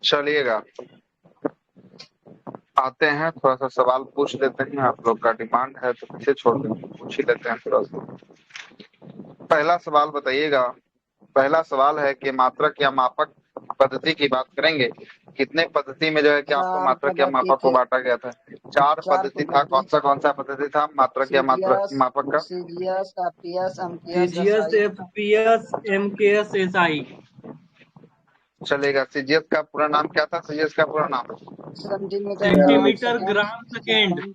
चलिएगा, आते हैं थोड़ा सा सवाल पूछ लेते हैं। आप लोग का डिमांड है तो पीछे छोड़ देंगे, पूछ ही लेते हैं थोड़ा सा। पहला सवाल बताइएगा। पहला सवाल है कि मात्रक या मापक पद्धति की बात करेंगे। कितने पद्धति में जो है कि आपको चार मात्रक या पद्धति मापक को थे। बांटा गया था? चार चार पद्धति था। कौन सा पद्धति था मात्रक या मापक का? CGS, FPS, MPS, CGS, SI. FPS, MKS, SI. चलेगा। सीजीएस का पूरा नाम क्या था? सीजीएस का पूरा नाम सेंटीमीटर ग्राम सेकेंड।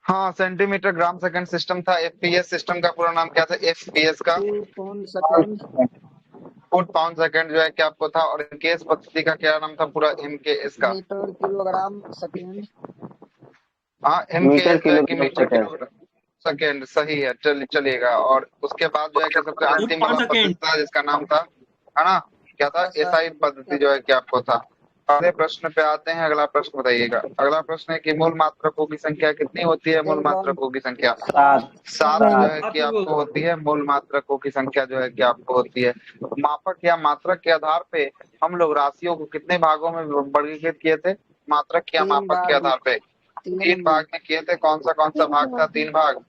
हाँ, सेंटीमीटर ग्राम सेकंड सिस्टम था। एफपीएस सिस्टम का पूरा नाम क्या था? एफपीएस का फुट पाउंड सेकंड जो है कि आपको था। और एमकेएस पद्धति का क्या नाम था पूरा? एमकेएस का मीटर किलोग्राम सेकंड। हाँ, एमकेएस जो है कि मीटर किलोग्राम सेकेंड। सही है। चलिएगा। और उसके बाद जो है कि सबसे अंतिम वाला पद्धति था जिसका नाम था, है ना, क्या था? एसआई पद्धति जो है कि आपको था। अगले प्रश्न पे आते हैं। अगला प्रश्न बताइएगा। अगला प्रश्न है कि मूल मात्रकों की संख्या कितनी होती है? मूल मात्रकों की संख्या 7 जो है कि आपको होती है। मूल मात्रकों की संख्या जो है कि आपको होती है। मापक या मात्रक के आधार पे हम लोग राशियों को कितने भागों में वर्गीकृत किए थे? मात्रक या मापक के आधार पे 3 भाग में किए थे। कौन सा भाग था? 3 भाग।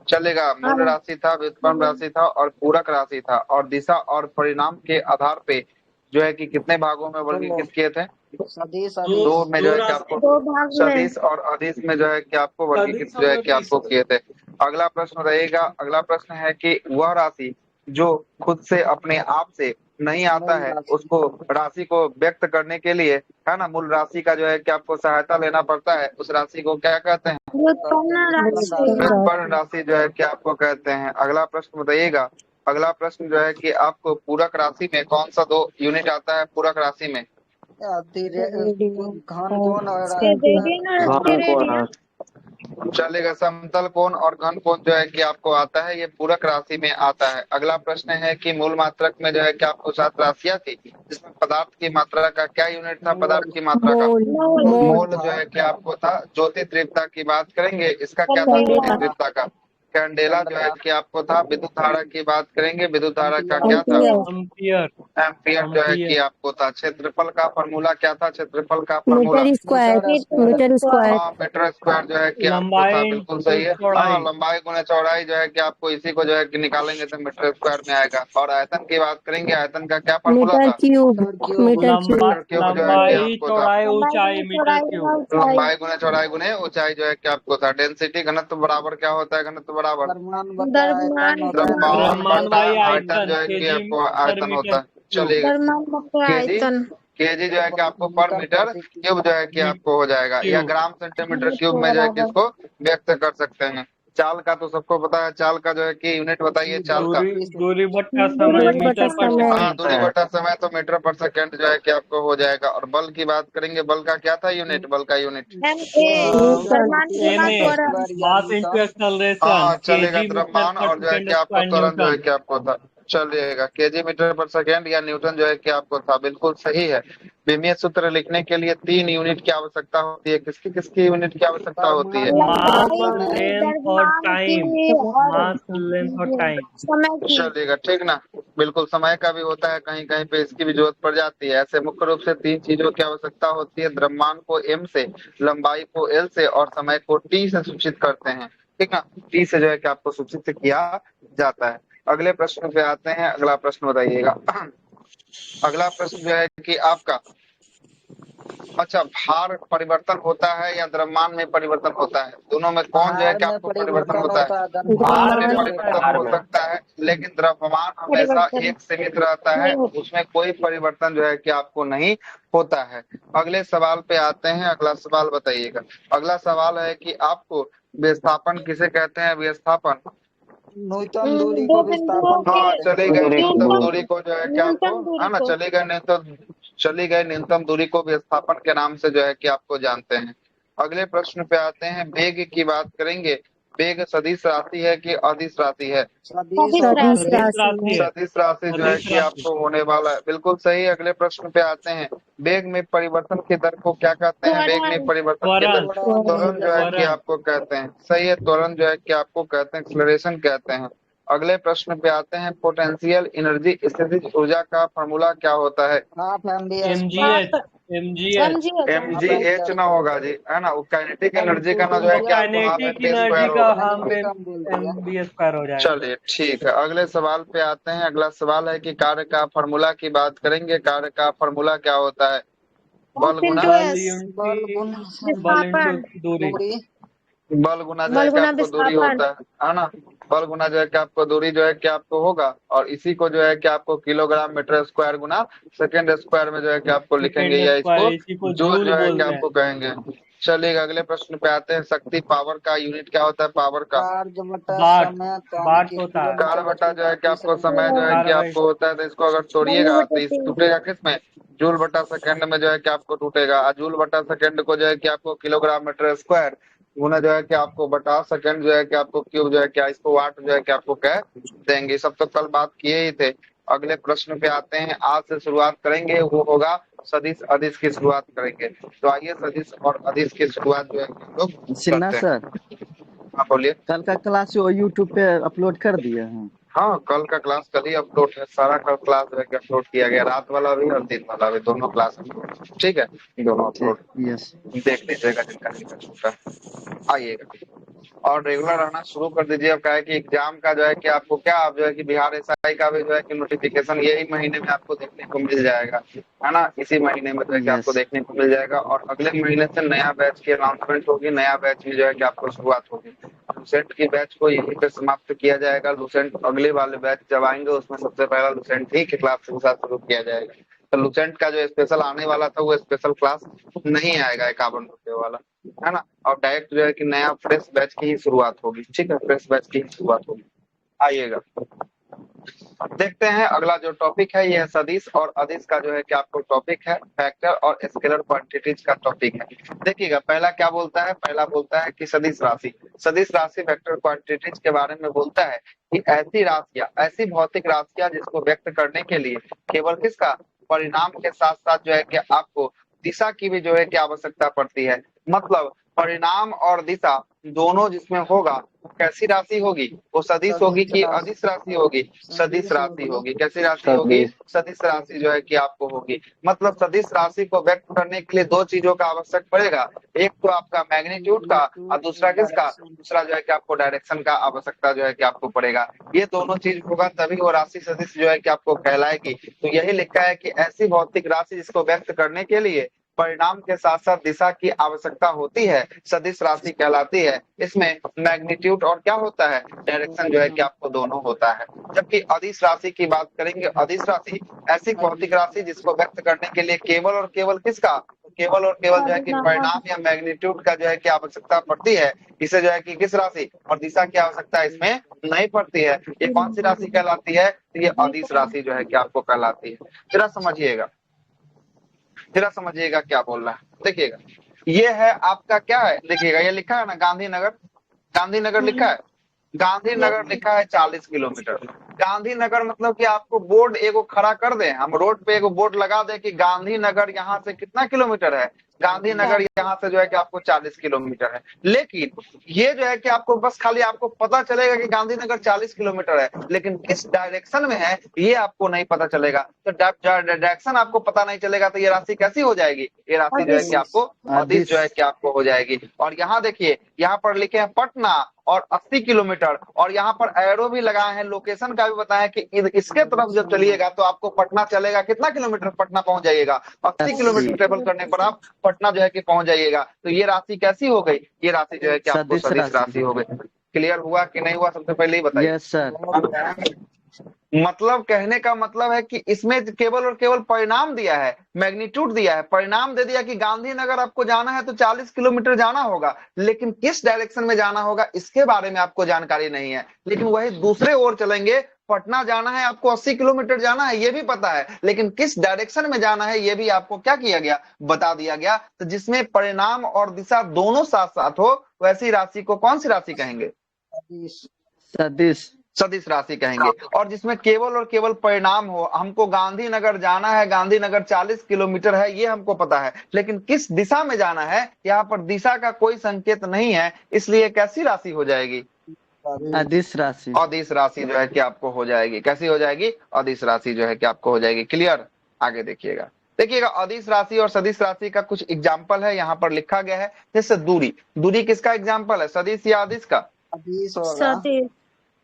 चलेगा। मूल राशि था, व्युत्पन्न राशि था और पूरक राशि था। और दिशा और परिणाम के आधार पे जो है कि कितने भागों में वर्गीकृत किए थे? दो में जो है कि आपको सदिश और अदिश में जो है कि आपको वर्गीकृत जो है कि आपको किए थे। अगला प्रश्न रहेगा। अगला प्रश्न है कि वह राशि जो खुद से अपने आप से नहीं आता है, उसको राशि को व्यक्त करने के लिए, है ना, मूल राशि का जो है कि आपको सहायता लेना पड़ता है। उस राशि को क्या कहते हैं? व्युत्पन्न राशि जो है कि आपको कहते हैं। अगला प्रश्न बताइएगा। अगला प्रश्न जो है कि आपको पूरक राशि में कौन सा 2 यूनिट आता है? पूरक राशि में चलेगा। समतल कोण और घन कोण जो है कि आपको आता है, ये पूरक राशि में आता है। अगला प्रश्न है कि मूल मात्रक में जो है कि आपको 7 राशियां थी, जिसमें पदार्थ की मात्रा का क्या यूनिट था? पदार्थ की मात्रा का मोल जो है कि आपको था। ज्योति तीव्रता की बात करेंगे, इसका क्या था? ज्योति तीव्रता का कैंडेला जो है कि आपको था। विद्युत धारा की बात करेंगे, विद्युत धारा का क्या था? एम्पियर। एम्पियर जो है कि आपको था। क्षेत्रफल का फॉर्मूला क्या था? क्षेत्रफल का फॉर्मूला मीटर स्क्वायर। हाँ, मीटर स्क्वायर जो है कि आपको था। बिल्कुल सही है। हाँ, लंबाई गुना चौड़ाई जो है कि आपको इसी को जो है कि निकालेंगे तो मीटर स्क्वायर में आएगा। और आयतन की बात करेंगे, आयतन का क्या फॉर्मूला था? मीटर क्यूब जो है कि आपको था। ऊंचाई मीटर क्यूब। लंबाई गुना चौड़ाई गुने ऊंचाई जो है कि आपको था। डेंसिटी घनत्व बराबर क्या होता है? घनत्व बराबर द्रव्यमान बटा आयतन जो है कि आपको आयतन होता है। चलिएगा। केजी जो है कि आपको पर मीटर क्यूब जो है कि आपको हो जाएगा, या ग्राम सेंटीमीटर क्यूब में जो है कि इसको व्यक्त कर सकते हैं। चाल का तो सबको पता है। चाल का जो है कि यूनिट बताइए। चाल का दूरी बटा समय मीटर पर हाँ, सेकंड। दूरी बटा समय तो मीटर पर सेकंड जो है कि आपको हो जाएगा। और बल की बात करेंगे, बल का क्या था यूनिट? बल का यूनिट मास इनटू एक्सेलरेशन। हाँ, चलेगा। द्रव्यमान और जो है कि आपको त्वरण जो है कि आपको था। चलिएगा। केजी मीटर पर सेकंड या न्यूटन जो है कि आपको था। बिल्कुल सही है। विमीय सूत्र लिखने के लिए 3 यूनिट की आवश्यकता होती है। किसकी किसकी यूनिट की आवश्यकता होती है? मास, लेंथ और टाइम। मास, लेंथ और टाइम। चलिएगा, ठीक ना। बिल्कुल, समय का भी होता है, कहीं कहीं पे इसकी भी जरूरत पड़ जाती है। ऐसे मुख्य रूप से 3 चीजों की आवश्यकता होती है। द्रव्यमान को m से, लंबाई को l से और समय को t से सूचित करते हैं। ठीक ना। t से जो है कि आपको सूचित किया जाता है। अगले प्रश्न पे आते हैं। अगला प्रश्न बताइएगा। अगला प्रश्न जो है कि आपका, अच्छा, भार परिवर्तन होता है या द्रव्यमान में परिवर्तन होता है? दोनों में कौन जो है कि आपको परिवर्तन होता है? भार में परिवर्तन हो सकता है, लेकिन द्रव्यमान हमेशा एक सीमित रहता है, उसमें कोई परिवर्तन जो है कि आपको नहीं होता है। अगले सवाल पे आते हैं। अगला सवाल बताइएगा। अगला सवाल है कि आपको विस्थापन किसे कहते हैं? विस्थापन न्यूनतम दूरी को विस्थापन। हाँ, चली गई न्यूनतम दूरी को जो है कि आपको, है ना, चली गई न्यूनतम दूरी को विस्थापन के नाम से जो है कि आपको जानते हैं। अगले प्रश्न पे आते हैं। वेग की बात करेंगे। वेग सदिश राशि है कि अदिश राशि है? सदिश राशि जो है कि आपको होने वाला है। बिल्कुल सही। अगले प्रश्न पे आते हैं। वेग में परिवर्तन की दर को क्या कहते हैं? वेग में परिवर्तन की दर त्वरण जो है कि आपको कहते हैं। सही है, त्वरण जो है कि आपको कहते हैं, एक्सेलरेशन कहते हैं। अगले प्रश्न पे आते हैं। पोटेंशियल एनर्जी स्थितिज ऊर्जा का फॉर्मूला क्या होता है? Half MBS MGH MGH MGH ना होगा जी, है ना, वो काइनेटिक एनर्जी का ना जो है वो कि आपको half kinetic m energy square का होगा। हाफ कम बोल दिया। MB² हो जाएगा। चलिए ठीक है, अगले सवाल पे आते हैं। अगला सवाल है कि कार्य का फॉर्मूला की बात करेंगे। कार्य का फॉर्मूला क्या होता है? बल गुना बल गुना बल इंटू दूरी। दूरी। बल गुना जो है कि आपको दूरी होता है ना। बल गुना जो है कि आपको दूरी जो है कि आपको होगा, और इसी को जो है कि आपको किलोग्राम मीटर स्क्वायर गुना सेकंड स्क्वायर में जो है कि आपको लिखेंगे, या स्क्वायर, इसी इसको को जूल जूल जो है कि बोलते हैं। आपको कहेंगे। चलिए अगले प्रश्न पे आते हैं। शक्ति पावर का यूनिट क्या होता है? पावर का चार्ज बटा वाट समय तो वाट होता है। कार बटा जो है कि आपको समय जो है कि कार्य आपको होता है, तो इसको अगर तोड़िएगा तो इस टूटेगा किस में? जूल बटा सेकंड में जो है कि आपको टूटेगा। और जूल बटा सेकंड को जो है कि आपको किलोग्राम मीटर स्क्वायर गुना जो है कि आपको बटा सेकंड जो है कि आपको क्यूब जो है कि इसको वाट जो है कि आपको कह देंगे। सब तो कल बात किए ही थे। अगले प्रश्न पे आते हैं। आज से शुरुआत करेंगे, वो होगा सदिश अदिश की शुरुआत करेंगे। तो आइए सदिश और अदिश की शुरुआत जो है कि हम लोग सिन्हा करते हैं। सर, हाँ बोलिए। कल का क्लास वो यूट्यूब पे अपलोड कर दिए हैं। हाँ कल का क्लास कल ही अपलोड है, सारा कल क्लास जो है कि अपलोड किया गया, रात वाला भी और दिन वाला भी, दोनों क्लास अपलोड। ठीक है, दोनों अपलोड यस। देख लीजिएगा जिनका जिनका छूटा। आइएगा और रेगुलर आना शुरू कर दीजिए। अब क्या है कि एग्जाम का जो है कि आपको क्या, आप जो है कि बिहार एसआई का भी जो है कि नोटिफिकेशन यही महीने में आपको देखने को मिल जाएगा, है ना। इसी महीने में जो है कि आपको यस। देखने को मिल जाएगा, और अगले महीने से नया बैच की अनाउंसमेंट होगी, नया बैच में जो है कि आपको शुरुआत होगी। लुसेंट की बैच को यहीं पे समाप्त किया जाएगा। लुसेंट अगले वाले बैच जब आएंगे उसमें सबसे पहला लुसेंट ही की क्लास के साथ शुरू किया जाएगा। तो लुसेंट का जो स्पेशल आने वाला था वो स्पेशल क्लास नहीं आएगा 51 रुपए वाला, है ना। और डायरेक्ट जो है कि नया फ्रेश बैच की ही शुरुआत होगी। ठीक है, फ्रेश बैच की ही शुरुआत होगी। आइएगा देखते हैं अगला जो टॉपिक है, ये है सदिश और अदिश का जो है कि आपको टॉपिक है फैक्टर और स्केलर क्वांटिटीज का टॉपिक है। देखिएगा पहला क्या बोलता है, पहला बोलता है कि सदिश राशि। सदिश राशि वेक्टर क्वांटिटीज के बारे में बोलता है कि ऐसी राशियां, ऐसी भौतिक राशियां जिसको व्यक्त करने के लिए केवल किसका, परिणाम के साथ साथ जो है कि आपको दिशा की भी जो है कि आवश्यकता पड़ती है। मतलब परिणाम और दिशा दोनों जिसमें होगा, वो कैसी राशि होगी? वो सदिश होगी कि अदिश राशि होगी? सदिश राशि होगी। कैसी राशि होगी? सदिश राशि जो है कि आपको होगी। मतलब सदिश राशि को व्यक्त करने के लिए दो चीजों का आवश्यक पड़ेगा, एक तो आपका मैग्नीट्यूड का, और दूसरा किसका? दूसरा जो है कि आपको डायरेक्शन का आवश्यकता जो है कि आपको पड़ेगा। ये दोनों चीज होगा तभी वो राशि सदिश जो है कि आपको कहलाएगी। तो यही लिखा है कि ऐसी भौतिक राशि जिसको व्यक्त करने के लिए परिणाम के साथ साथ दिशा की आवश्यकता होती है, सदिश राशि कहलाती है। इसमें मैग्नीट्यूड और क्या होता है, डायरेक्शन जो है कि आपको दोनों होता है। जबकि अदिश राशि की बात करेंगे, अदिश राशि ऐसी भौतिक राशि जिसको व्यक्त करने के लिए केवल और केवल किसका, केवल और केवल जो है कि परिणाम या मैग्नीट्यूड का जो है कि आवश्यकता पड़ती है। इसे जो है कि किस राशि और दिशा की आवश्यकता इसमें नहीं पड़ती है। ये कौन सी राशि कहलाती है? तो ये अदिश राशि जो है कि आपको कहलाती है। जरा समझिएगा, जरा समझिएगा क्या बोल रहा है। देखिएगा ये है आपका क्या है, देखिएगा ये लिखा है ना गांधीनगर, गांधीनगर लिखा है, गांधीनगर लिखा है 40 किलोमीटर। गांधीनगर मतलब कि आपको बोर्ड एगो खड़ा कर दे, हम रोड पे एगो बोर्ड लगा दे कि गांधीनगर यहाँ से कितना किलोमीटर है, गांधीनगर यहाँ से जो है कि आपको 40 किलोमीटर है। लेकिन ये जो है कि आपको बस खाली आपको पता चलेगा कि गांधीनगर 40 किलोमीटर है, लेकिन किस डायरेक्शन में है ये आपको नहीं पता चलेगा। तो डायरेक्शन आपको पता नहीं चलेगा तो ये राशि कैसी हो जाएगी? ये राशि जो है कि आपको अदिश जो है कि आपको हो जाएगी। और यहाँ देखिए, यहाँ पर लिखे हैं पटना और 80 किलोमीटर, और यहाँ पर एरो भी लगाए हैं, लोकेशन का भी बताया कि इसके तरफ जब चलिएगा तो आपको पटना चलेगा कितना किलोमीटर, पटना पहुंच जाइएगा 80 किलोमीटर ट्रेवल करने पर आप पटना जो है कि पहुंच जाइएगा। तो ये राशि कैसी हो गई? ये राशि जो है कि आपको सदिश राशि हो गई। क्लियर हुआ कि नहीं हुआ, सबसे पहले ही बताइए। Yes sir. मतलब कहने का मतलब है कि इसमें केवल और केवल परिणाम दिया है, मैग्नीट्यूड दिया है, परिणाम दे दिया कि गांधीनगर आपको जाना है तो 40 किलोमीटर जाना होगा, लेकिन किस डायरेक्शन में जाना होगा इसके बारे में आपको जानकारी नहीं है। लेकिन वही दूसरे ओर चलेंगे, पटना जाना है आपको 80 किलोमीटर जाना है ये भी पता है, लेकिन किस डायरेक्शन में जाना है ये भी आपको क्या किया गया, बता दिया गया। तो जिसमें परिणाम और दिशा दोनों साथ साथ हो वैसी राशि को कौन सी राशि कहेंगे? सदिश। सदिश राशि कहेंगे। और जिसमें केवल और केवल परिणाम हो, हमको गांधीनगर जाना है, गांधीनगर 40 किलोमीटर है ये हमको पता है, लेकिन किस दिशा में जाना है यहाँ पर दिशा का कोई संकेत नहीं है, इसलिए कैसी राशि हो जाएगी? अदिश राशि। अदिश राशि जो है कि आपको हो जाएगी, कैसी हो जाएगी? अदिश राशि जो है कि आपको हो जाएगी। क्लियर? आगे देखिएगा, देखिएगा अदिश राशि और सदिश राशि का कुछ एग्जाम्पल है यहाँ पर लिखा गया है। जैसे दूरी, दूरी किसका एग्जाम्पल है? सदिश या अदिश का? अदिश होगा। सदिश।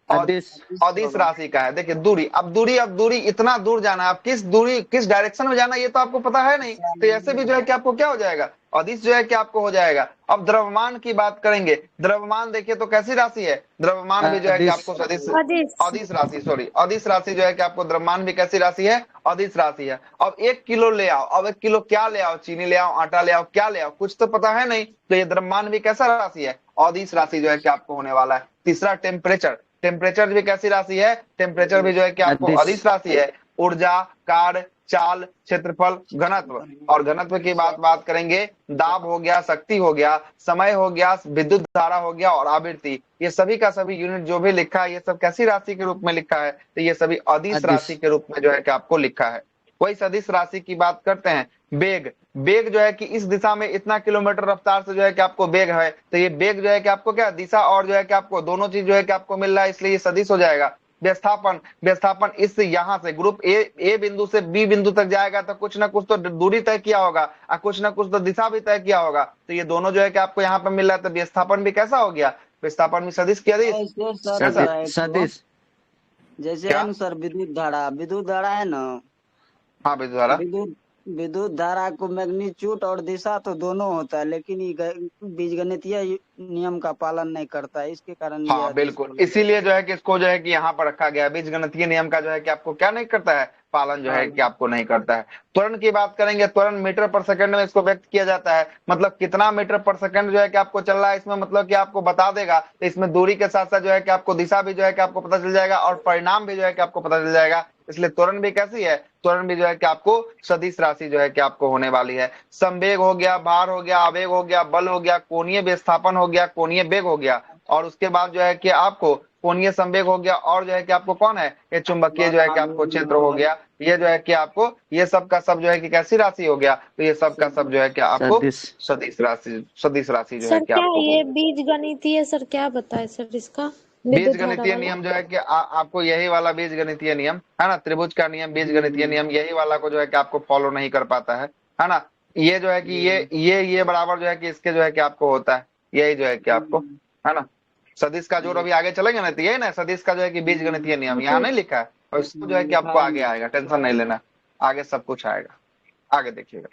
अदिश। अदिश राशि का है। देखिए दूरी, अब दूरी इतना दूर जाना है, आप किस दूरी किस डायरेक्शन में जाना है ये तो आपको पता है नहीं, तो ऐसे भी जो है कि आपको क्या हो जाएगा? अदिश जो है कि आपको हो जाएगा। अब द्रव्यमान की बात करेंगे, द्रव्यमान देखिए तो कैसी राशि है? द्रव्यमान भी जो है कि अदिश। आपको सदिश अदिश। अदिश राशि, सॉरी अदिश राशि जो है कि आपको द्रव्यमान भी कैसी राशि है? अदिश राशि है। अब 1 किलो ले आओ, अब 1 किलो क्या ले आओ? चीनी ले आओ, आटा ले आओ, क्या ले आओ? कुछ तो पता है नहीं, तो ये द्रव्यमान भी कैसा राशि है? अदिश राशि जो है कि आपको होने वाला है। तीसरा टेम्परेचर, टेम्परेचर भी कैसी राशि है? टेम्परेचर भी जो है कि आपको अदिश। अदिश राशि है। ऊर्जा, कार्य, चाल, क्षेत्रफल, घनत्व, और घनत्व की बात करेंगे, दाब हो गया, शक्ति हो गया, समय हो गया, विद्युत धारा हो गया, और आवृत्ति, ये सभी का सभी यूनिट जो भी लिखा है ये सब कैसी राशि के रूप में लिखा है? तो ये सभी अदिश राशि के रूप में जो है कि आपको लिखा है। वही सदिश राशि की बात करते हैं। बेग, बेग जो है कि इस दिशा में इतना किलोमीटर रफ्तार से जो है कि आपको बेग है, तो ये बेग जो है कि आपको क्या दिशा और जो है कि आपको दोनों चीज जो है कि आपको मिल रहा है, इसलिए ये सदिश हो जाएगा। विस्थापन, विस्थापन इस यहाँ से ग्रुप ए बिंदु से बी बिंदु तक जाएगा तो कुछ ना कुछ तो दूरी तय किया होगा और कुछ ना कुछ तो दिशा भी तय किया होगा, तो ये दोनों जो है कि आपको यहाँ पर मिल रहा है, तो विस्थापन भी कैसा हो गया? विस्थापन भी सदिश किया ऐसे सर सदिश। जैसे क्या? है ना सर, विद्युत धारा है ना, हाँ विद्युत धारा, विद्युत धारा को मैग्नीट्यूड और दिशा तो दोनों होता है, लेकिन ये बीजगणितीय नियम का पालन नहीं करता है, इसके कारण ये हाँ अदिश बिल्कुल, बोला। इसीलिए जो है कि इसको जो है कि यहाँ पर रखा गया है। बीजगणितीय नियम का जो है कि आपको क्या नहीं करता है? पालन जो है कि आपको नहीं करता है। त्वरण की बात करेंगे, त्वरण मीटर पर सेकंड में इसको व्यक्त किया जाता है, मतलब कितना मीटर पर सेकंड जो है कि आपको चल रहा है, इसमें मतलब कि आपको बता देगा। तो इसमें दूरी के साथ साथ जो है कि आपको दिशा भी जो है कि आपको पता चल जाएगा और परिणाम भी जो है कि आपको पता चल जाएगा, इसलिए त्वरण भी कैसी है? त्वरण भी जो है कि आपको सदिश राशि जो है कि आपको होने वाली है। संवेग हो गया, भार हो गया, आवेग हो गया, बल हो गया, कोणीय विस्थापन हो गया, कोणीय वेग हो गया, और उसके बाद जो है कि आपको कोणीय संवेग हो गया, और जो है कि आपको कौन है? ये चुंबकीय जो है कि आपको क्षेत्र हो गया। ये जो है कि आपको ये सब का सब जो है कि कैसी राशि हो गया? तो ये सब का सब जो है कि आपको सदिश राशि, सदिश राशि जो है सर कि क्या आपको ये बीज गणितीय सर क्या बताए सर इसका? बीज गणितीय नियम जो है कि आपको यही वाला बीज गणितीय नियम है ना, त्रिभुज का नियम, बीज गणितीय नियम, यही वाला को जो है कि आपको फॉलो नहीं कर पाता है ना। ये जो है कि ये बराबर जो है कि इसके जो है कि आपको होता है, यही जो है कि आपको है ना। सदिश का जोड़ अभी आगे चलेंगे ना, तो यही ना सदिश का जो है कि बीज गणितीय नियम यहाँ नहीं लिखा है, और इसको जो है कि आपको आगे आएगा, टेंशन नहीं लेना, आगे सब कुछ आएगा। आगे देखिएगा,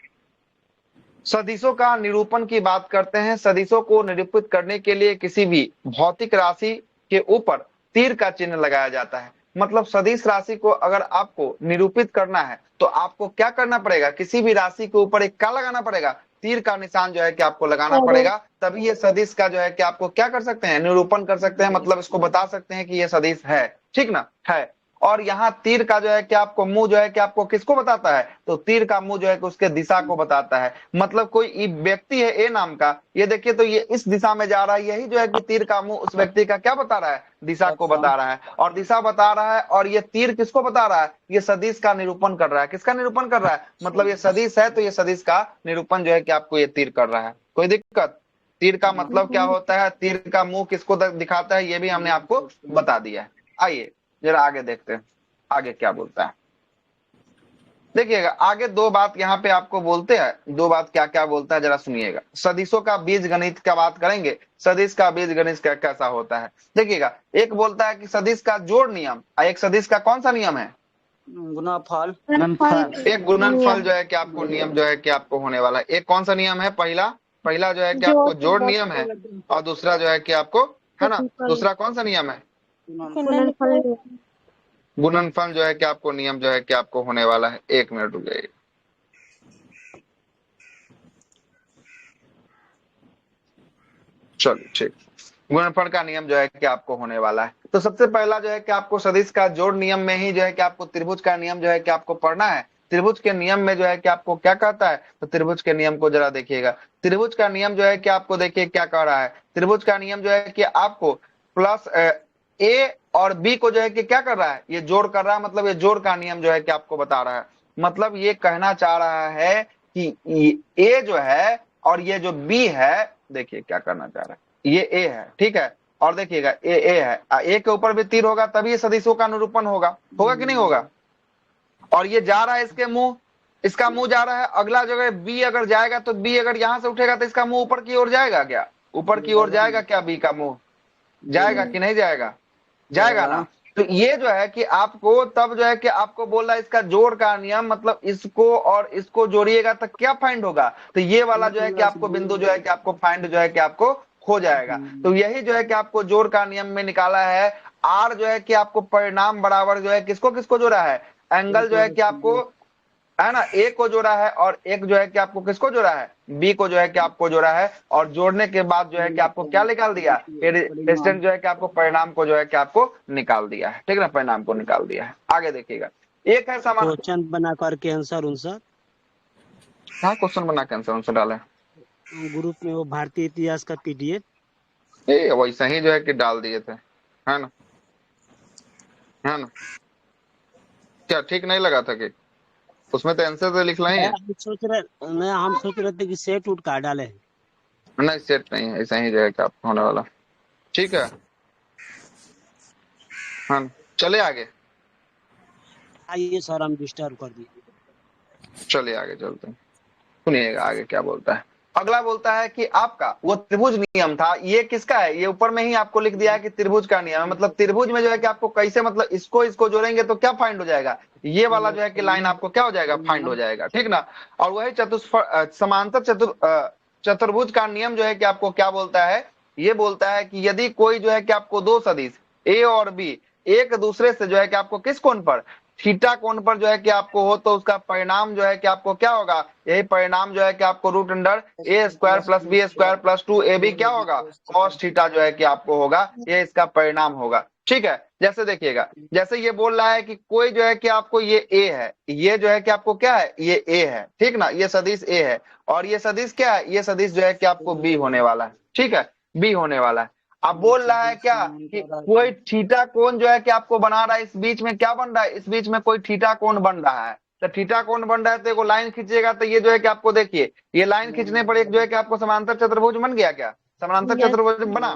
सदिशों का निरूपण की बात करते हैं। सदिशों को निरूपित करने के लिए किसी भी भौतिक राशि के ऊपर तीर का चिन्ह लगाया जाता है। मतलब सदिश राशि को अगर आपको निरूपित करना है तो आपको क्या करना पड़ेगा? किसी भी राशि के ऊपर एक क्या लगाना पड़ेगा? तीर का निशान जो है कि आपको लगाना पड़ेगा, तभी ये सदिश का जो है कि आपको क्या कर सकते हैं? निरूपण कर सकते हैं, मतलब इसको बता सकते हैं कि ये सदिश है, ठीक ना है। और यहाँ तीर का जो है कि आपको मुंह जो है कि आपको किसको बताता है? तो तीर का मुंह जो है कि उसके दिशा को बताता है। मतलब कोई व्यक्ति है ए नाम का, ये देखिए तो ये इस दिशा में जा रहा है, यही जो है कि तीर का मुंह उस व्यक्ति का क्या बता रहा है? दिशा को बता रहा है, और दिशा बता रहा है, और ये तीर किसको बता रहा है? ये सदिश का निरूपण कर रहा है। किसका निरूपण कर रहा है? मतलब ये सदिश है तो ये सदिश का निरूपण जो है कि आपको ये तीर कर रहा है। कोई दिक्कत? तीर का मतलब क्या होता है, तीर का मुंह किसको दिखाता है, ये भी हमने आपको बता दिया है। आइए जरा आगे देखते हैं आगे क्या बोलता है। देखिएगा आगे दो बात यहाँ पे आपको बोलते हैं, दो बात क्या क्या बोलता है जरा सुनिएगा। सदिशों का बीज गणित का बात करेंगे, सदिश का बीज गणित कैसा होता है देखिएगा। एक बोलता है कि सदिश का जोड़ नियम, एक सदिश का कौन सा नियम है? गुणनफल। एक गुणनफल जो है कि आपको नियम जो है कि आपको होने वाला है। एक कौन सा नियम है? पहला जो है कि आपको जोड़ नियम है, और दूसरा जो है कि आपको है ना, दूसरा कौन सा नियम है? गुणनफल जो है कि आपको नियम जो है कि आपको होने वाला है। 1 मिनट रुक जाइए। चलिए ठीक, गुणनफल का नियम जो है कि आपको होने वाला है। तो सबसे पहला जो है कि आपको सदिश का जोड़ नियम में ही जो है कि आपको त्रिभुज का नियम जो है कि आपको पढ़ना है। त्रिभुज के नियम में जो है कि आपको क्या कहता है, तो त्रिभुज के नियम को जरा देखिएगा। त्रिभुज का नियम जो है कि आपको देखिए क्या कह रहा है। त्रिभुज का नियम जो है कि आपको प्लस ए और बी को जो है कि क्या कर रहा है, ये जोड़ कर रहा है, मतलब ये जोड़ का नियम जो है कि आपको बता रहा है। मतलब ये कहना चाह रहा है कि ए जो है और ये जो बी है, देखिए क्या करना चाह रहा है, ये ए है, ठीक है, और देखिएगा ए है, ए के ऊपर भी तीर होगा तभी ये सदिशों का अनुरूपण होगा कि नहीं होगा। और ये जा रहा है इसके मुंह, इसका मुंह जा रहा है, अगला जगह बी अगर जाएगा तो बी अगर यहां से उठेगा तो इसका मुंह ऊपर की ओर जाएगा क्या? ऊपर की ओर जाएगा क्या? बी का मुंह जाएगा कि नहीं जाएगा? जाएगा ना। तो ये जो है कि आपको तब जो है कि आपको बोल रहा है इसका जोड़ का नियम, मतलब इसको और इसको जोड़िएगा तो क्या फाइंड होगा? तो ये वाला जो है कि आपको बिंदु जो है कि आपको फाइंड जो है कि आपको हो जाएगा। तो यही जो है कि आपको जोड़ का नियम में निकाला है। आर जो है कि आपको परिणाम बराबर जो है किसको किसको जोड़ा है? एंगल जो है कि आपको है ना ए को जोड़ा है, और एक जो है कि आपको किसको जोड़ा है? बी को जो है कि आपको जोड़ा है। और जोड़ने के बाद जो है कि आपको क्या निकाल दिया? रेजिस्टेंस जो है कि आपको परिणाम को जो है कि आपको निकाल दिया है। ठीक है ना, परिणाम को निकाल दिया है। आगे देखिएगा, एक है समान क्वेश्चन बना करके आंसर उनसर हाँ क्वेश्चन बना के आंसर डाले ग्रुप में, वो भारतीय इतिहास का PDF। वैसा ही जो है कि डाल दिए थे, है ना? है ना? क्या ठीक नहीं लगा था कि उसमें तो आंसर तो लिखना ही है। हम सोच रहे थे कि सेट उठ का डाले हैं। नहीं सेट नहीं है, ऐसा ही जो है कि आपको होने वाला। ठीक है, हाँ चले आगे। आइए सर, हम डिस्टर्ब कर दिए। चलिए आगे चलते हैं, सुनिएगा आगे क्या बोलता है। अगला बोलता है कि आपका वो त्रिभुज नियम था, ये किसका है? ये ऊपर में ही आपको लिख दिया है कि त्रिभुज का नियम है। मतलब त्रिभुज में जो है कि आपको कैसे, मतलब इसको जोड़ेंगे तो क्या फाइंड हो जाएगा? ये वाला जो है कि लाइन आपको क्या हो जाएगा? फाइंड हो जाएगा। ठीक ना। और वही समांतर चतुर्भुज का नियम जो है कि आपको क्या बोलता है? ये बोलता है कि यदि कोई जो है कि आपको दो सदिश ए और बी एक दूसरे से जो है कि आपको किस कोण पर? थीटा कोण पर जो है कि आपको हो, तो उसका परिणाम जो है कि आपको क्या होगा? यही परिणाम जो है कि आपको root under a square plus b square plus 2ab क्या होगा? कॉस थीटा जो है कि आपको होगा, ये इसका परिणाम होगा। ठीक है, जैसे देखिएगा, जैसे ये बोल रहा है कि कोई जो है कि आपको ये ए है, ये जो है कि आपको क्या है? ये ए है। ठीक ना, ये सदिश ए है, और ये सदिश क्या है? ये सदिश जो है कि आपको बी होने वाला है। ठीक है, बी होने वाला है। अब बोल रहा है क्या कि कोई थीटा कोण जो है कि आपको बना रहा है, इस बीच में क्या बन रहा है? इस बीच में कोई थीटा कोण बन रहा है। तो थीटा कोण बन रहा है तो लाइन खींचेगा, तो ये जो है कि आपको देखिए, ये लाइन खींचने पर एक जो है कि आपको समांतर चतुर्भुज बन गया क्या? समांतर चतुर्भुज बना।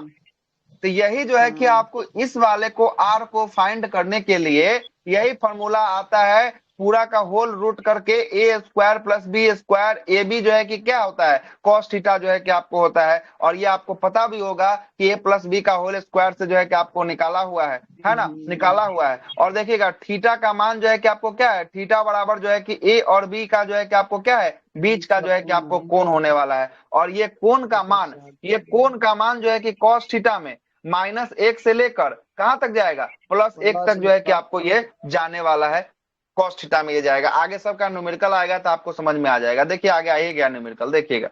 तो यही जो है कि आपको इस वाले को आर को फाइंड करने के लिए यही फॉर्मूला आता है, पूरा का होल रूट करके a square plus b square. A b जो है कि क्या होता है? कॉस थीटा जो है कि आपको होता है। और ये आपको पता भी होगा कि ए प्लस बी का होल स्क्वायर से जो है कि आपको निकाला हुआ है ना? निकाला हुआ है। और देखिएगा थीटा का मान जो है कि आपको क्या है? थीटा बराबर जो है कि ए और बी का जो है कि आपको क्या है? बीच का जो है कि आपको कोण होने वाला है। और ये कोण का मान, ये कोण का मान जो है कि कॉस थीटा में -1 से लेकर कहां तक जाएगा? +1 तक जो है कि आपको ये जाने वाला है। कॉस थीटा में ये जाएगा। आगे सबका न्यूमेरिकल आएगा तो आपको समझ में आ जाएगा। देखिए आगे आ ही गया न्यूमेरिकल, देखिएगा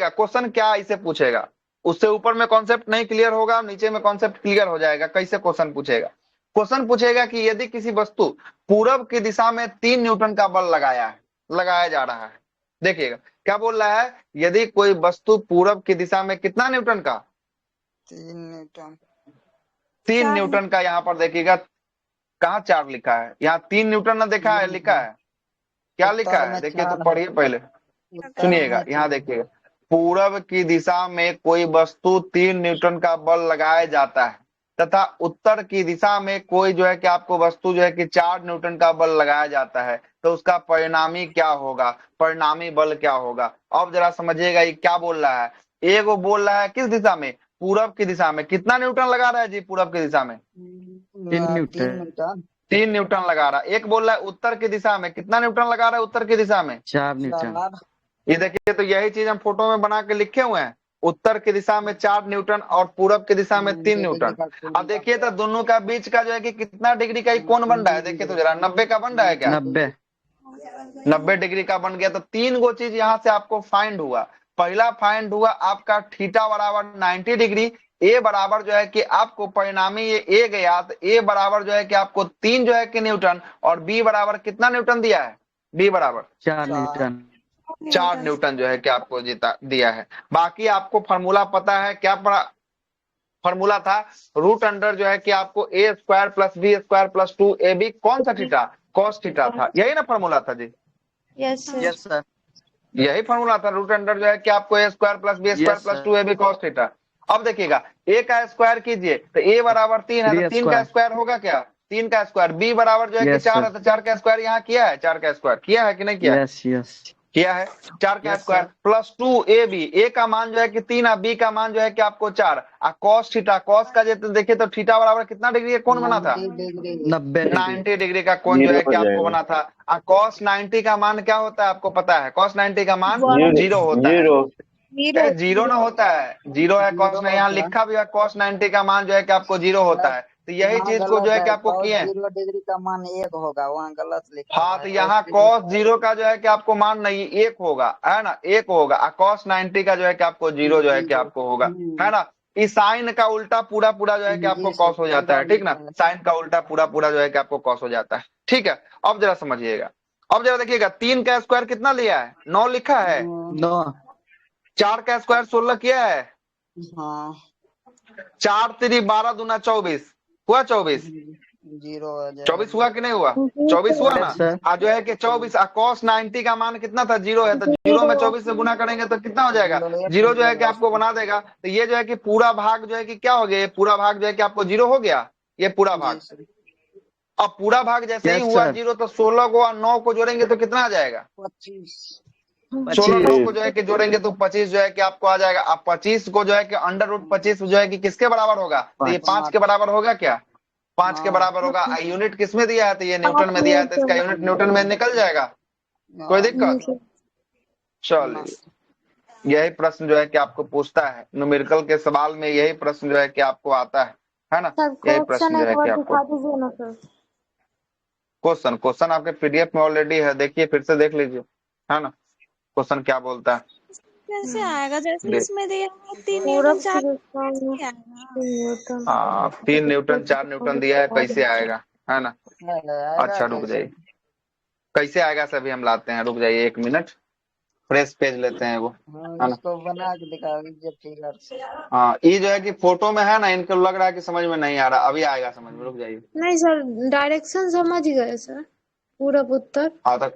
क्वेश्चन क्या इसे पूछेगा। उससे ऊपर में कॉन्सेप्ट नहीं क्लियर होगा, नीचे में कॉन्सेप्ट क्लियर हो जाएगा। कैसे क्वेश्चन पूछेगा? क्वेश्चन पूछेगा कि यदि किसी वस्तु पूरब की दिशा में 3 न्यूटन का बल लगाया जा रहा है। देखिएगा क्या बोल रहा है? यदि कोई वस्तु पूरब की दिशा में कितना न्यूटन का? 3 न्यूटन का। यहाँ पर देखिएगा कहाँ 4 लिखा है? यहाँ 3 न्यूटन ना देखा है, लिखा है क्या? लिखा है देखिए तो पढ़िए पहले, सुनिएगा। यहाँ देखिएगा, पूरब की दिशा में कोई वस्तु 3 न्यूटन का बल लगाया जाता है तथा उत्तर की दिशा में कोई जो है कि आपको वस्तु जो है कि 4 न्यूटन का बल लगाया जाता है, तो उसका परिणामी क्या होगा? परिणामी बल क्या होगा? अब जरा समझिएगा ये क्या बोल रहा है। एगो बोल रहा है किस दिशा में? पूरब की दिशा में। कितना न्यूटन लगा रहा है जी पूरब की दिशा में? 3 न्यूटन लगा रहा है। एक बोल रहा है उत्तर की दिशा में। कितना न्यूटन लगा रहा है उत्तर की दिशा में? 4 न्यूटन। ये देखिए, तो यही चीज हम फोटो में बना के लिखे हुए हैं। उत्तर की दिशा में 4 न्यूटन और पूरब की दिशा में 3 न्यूटन। अब देखिए तो दोनों का बीच का जो है कि कितना डिग्री का कोण बन रहा है? देखिए तो जरा 90 का बन रहा है क्या? 90 डिग्री का बन गया। तो 3 गो चीज यहाँ से आपको फाइंड हुआ। पहला फाइंड हुआ आपका थीटा बराबर 90 डिग्री। ए बराबर जो है कि आपको परिणामी ये ए गया, तो ए बराबर जो है कि आपको 3 जो है कि न्यूटन, और बी बराबर कितना न्यूटन दिया है? बी बराबर 4 न्यूटन। 4 न्यूटन जो है कि आपको दिया है। बाकी आपको फॉर्मूला पता है, क्या फॉर्मूला था? रूट अंडर जो है कि आपको a square plus b square plus 2ab कौन सा थीटा? कॉस थीटा था। यही ना फॉर्मूला था जी? Yes sir. यही फॉर्मूला था। रूट अंडर जो है कि आपको a square plus b square plus 2ab cos theta. अब देखिएगा a का स्क्वायर कीजिए तो a बराबर 3 है तो 3 का स्क्वायर होगा क्या, 3 का स्क्वायर। b बराबर जो है कि 4 है तो 4 का स्क्वायर यहाँ किया है, 4 का स्क्वायर किया है कि नहीं किया? यस यस किया है। 4 का स्क्वायर प्लस 2ab, a का मान जो है कि 3 और b का मान जो है कि आपको 4। कॉस थीटा, कॉस का देखिए तो थीटा बराबर कितना डिग्री का कोण बना था? 90 डिग्री का कोण जो है कि आपको बना था। कॉस 90 का मान क्या होता है आपको पता है? कॉस 90 का मान 0 होता है। जीरो ना होता है, जीरो है कॉस में, यहाँ लिखा भी है कॉस 90 का मान जो है कि आपको 0 होता है। तो यही चीज को जो है कि आपको किए 0 डिग्री का मान 1 होगा, वहाँ गलत लिखा हाँ, है। तो यहाँ कॉस 0 का जो है कि आपको मान नहीं 1 होगा, है ना, 1 होगा। कॉस 90 का जो है कि आपको 0 जो है कि आपको होगा, है ना। इस साइन का उल्टा पूरा पूरा जो है कि आपको कॉस हो जाता है, ठीक ना। साइन का उल्टा पूरा पूरा जो है कि आपको कॉस हो जाता है, ठीक है। अब जरा समझिएगा, अब जरा देखिएगा 3 का स्क्वायर कितना लिया है? 9 लिखा है। 9 4 का स्क्वायर 16 किया है। हाँ 4 3 12 दूना 24 हुआ, 24 24 हुआ कि नहीं हुआ? 24 हुआ ना। आज जो है कि 24 कॉस 90 का मान कितना था? 0 है, तो 0 में 24 से गुना करेंगे तो कितना हो जाएगा? 0 जो है कि आपको बना देगा। तो ये जो है कि पूरा भाग जो है कि क्या हो गया? ये पूरा भाग जो है कि आपको 0 हो गया, ये पूरा भाग। अब पूरा भाग जैसे ही हुआ 0 तो 16 को और 9 को जोड़ेंगे तो कितना आ जाएगा? 16 9 को जो है कि जोड़ेंगे तो 25 जो है कि आपको आ जाएगा। अब 25 को जो है कि अंडर रूट 25 जो है कि किसके बराबर होगा? तो ये 5 के बराबर होगा क्या? 5 के बराबर होगा। यूनिट किस में दिया है? तो ये न्यूटन में दिया है, तो इसका यूनिट न्यूटन में निकल जाएगा। कोई दिक्कत? चलिए, यही प्रश्न जो है कि आपको पूछता है न्यूमेरिकल के सवाल में, यही प्रश्न जो है कि आपको आता है ना। यही प्रश्न जो है कि आपको क्वेश्चन आपके पीडीएफ में ऑलरेडी है, देखिए फिर से देख लीजिए, है ना। क्वेश्चन क्या बोलता है? कैसे आएगा? जैसे इसमें दिया है 3 न्यूटन 4 3 न्यूटन 4 न्यूटन दिया है, कैसे आएगा, है ना। अच्छा रुक जाइए, कैसे आएगा सभी हम लाते हैं, रुक जाइए 1 मिनट, फ्रेश पेज लेते हैं वो, है ना। इसको बना के दिखा दीजिए फिगर से। हाँ, ये जो है कि फोटो में है ना, इनको लग रहा है कि समझ में नहीं आ रहा, अभी आएगा समझ में, रुक जाइए। नहीं सर, डायरेक्शन समझ गए सर, पूरब उत्तर। हाँ,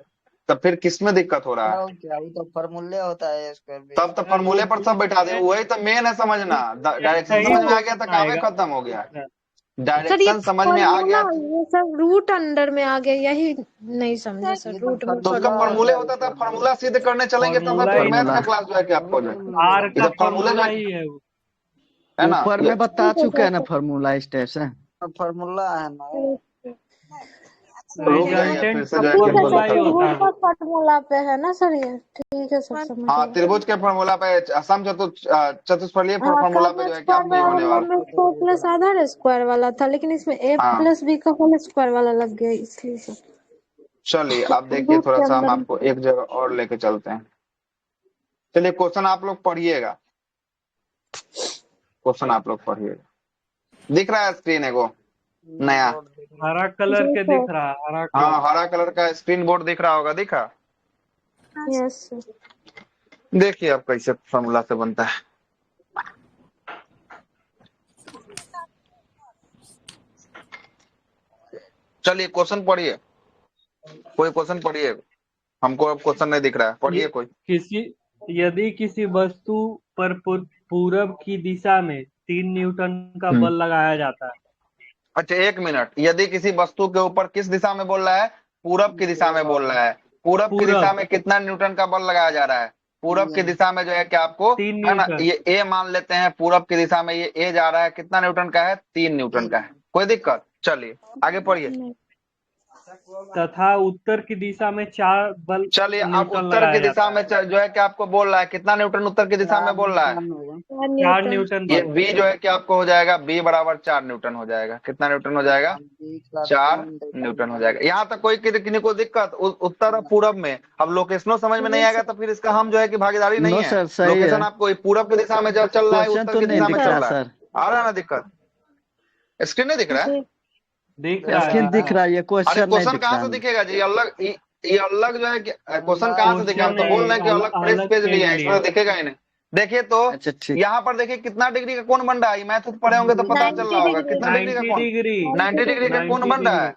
तब फिर किस में दिक्कत हो रहा है? क्या तो फॉर्मूले होता है इसका भी। तब तो फॉर्मूले पर सब बैठा दे, वही तो मेन है समझना। डायरेक्शन समझ में आ गया तो काम ही खत्म हो गया। डायरेक्शन समझ में आ गया, ये सब रूट अंडर में आ गया, यही नहीं समझे सर। रूट में तो उसका फॉर्मूले होता था, फॉर्मूला सिद्ध करने चलेंगे तब फिर मैथ का क्लास जो है कि आपको जो आर का फॉर्मूला ही है वो, है ना, ऊपर में बता चुके हैं ना फॉर्मूला इस टाइप से। फॉर्मूला है ना, फॉर्मूला पे है ना सर ये, ठीक है सर समझ। हाँ, त्रिभुज के फॉर्मूला पे, असम चतुष्फलकीय फॉर्मूला पे जो है कि आप नहीं होने वाला। फोर प्लस आधार स्क्वायर वाला था, लेकिन इसमें ए प्लस बी का होल स्क्वायर वाला लग गया, इसलिए सर। चलिए अब देखिए, थोड़ा सा हम आपको एक जगह और लेके चलते हैं। चलिए क्वेश्चन आप लोग पढ़िएगा, क्वेश्चन आप लोग पढ़िएगा। दिख रहा है स्क्रीन एगो नया हरा कलर के दिख रहा है, हाँ, हरा कलर का स्क्रीन बोर्ड दिख रहा होगा, दिखा? Yes sir. देखिए अब कैसे फॉर्मूला से बनता है। चलिए क्वेश्चन पढ़िए, कोई क्वेश्चन पढ़िए, हमको अब क्वेश्चन नहीं दिख रहा है, पढ़िए कोई। यदि किसी वस्तु पर पूरब की दिशा में 3 न्यूटन का बल लगाया जाता है। अच्छा 1 मिनट, यदि किसी वस्तु के ऊपर किस दिशा में बोल रहा है? पूरब की दिशा में बोल रहा है। पूरब की दिशा में कितना न्यूटन का बल लगाया जा रहा है? पूरब की दिशा में जो है कि आपको, है ना, ये ए मान लेते हैं, पूरब की दिशा में ये ए जा रहा है, कितना न्यूटन का है? 3 न्यूटन का है। कोई दिक्कत? चलिए आगे पढ़िए। तथा उत्तर की दिशा में 4 बल। चलिए अब उत्तर की दिशा में जो है कि आपको बोल रहा है कितना न्यूटन उत्तर की दिशा में बोल रहा है? 4 न्यूटन। ये बी जो है कि आपको हो जाएगा, बी बराबर 4 न्यूटन हो जाएगा। कितना न्यूटन हो जाएगा? 4 न्यूटन हो जाएगा। यहाँ तक कोई किसी को दिक्कत? उत्तर और पूरब में अब लोकेशनों समझ में नहीं आएगा तो फिर इसका हम जो है कि भागीदारी नहीं है। लोकेशन आपको पूरब की दिशा में जब चल रहा है, उत्तर की दिशा में चल रहा है, आ रहा है ना दिक्कत? स्क्रीन नहीं दिख रहा है? दिख रहा है ये क्वेश्चन कहाँ से दिखेगा जी? ये अलग जो है कि क्वेश्चन कहाँ से दिखेगा? हम तो बोल रहे हैं कि अलग फ्रेश पेज लिया है, इसमें दिखेगा ही नहीं। देखिए तो यहाँ पर देखिए कितना डिग्री का कोण बन रहा है, मैथ पढ़े होंगे तो पता चल रहा होगा। कितना डिग्री का कोण? 90 डिग्री का कोण बन रहा है।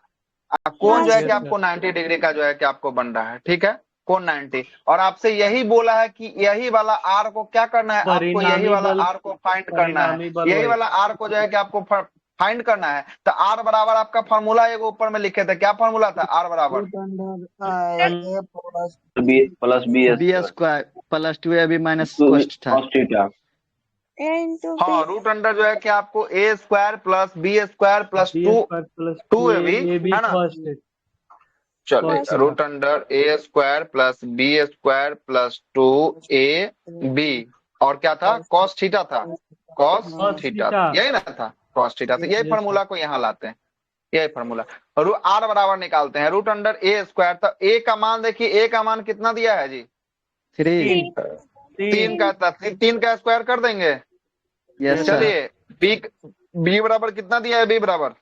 कोण जो है कि आपको 90 डिग्री का जो है कि आपको बन रहा है, ठीक है। कोण 90। और आपसे यही बोला है कि यही वाला आर को क्या करना है, आपको यही वाला आर को फाइंड करना है, यही वाला आर को जो है कि आपको फाइंड करना है। तो आर बराबर आपका फॉर्मूला एगो ऊपर में लिखे थे, क्या फॉर्मूला था आर बराबर b square plus 2ab minus कोस्ट था। हाँ, रूट अंडर जो है कि आपको a square plus b square plus 2ab है ना। चलिए, root under a square plus b square plus 2ab और क्या था, कॉस थीटा था, कॉस थीटा यही ना था, कॉस थीटा। तो यही फार्मूला को यहाँ लाते हैं, यही फार्मूला। आर बराबर निकालते हैं रूट अंडर ए स्क्वायर। तो ए का मान देखिए, ए का मान कितना दिया है जी, 3 3 का था, 3 का स्क्वायर कर देंगे। चलिए बी बराबर कितना दिया है, बी बराबर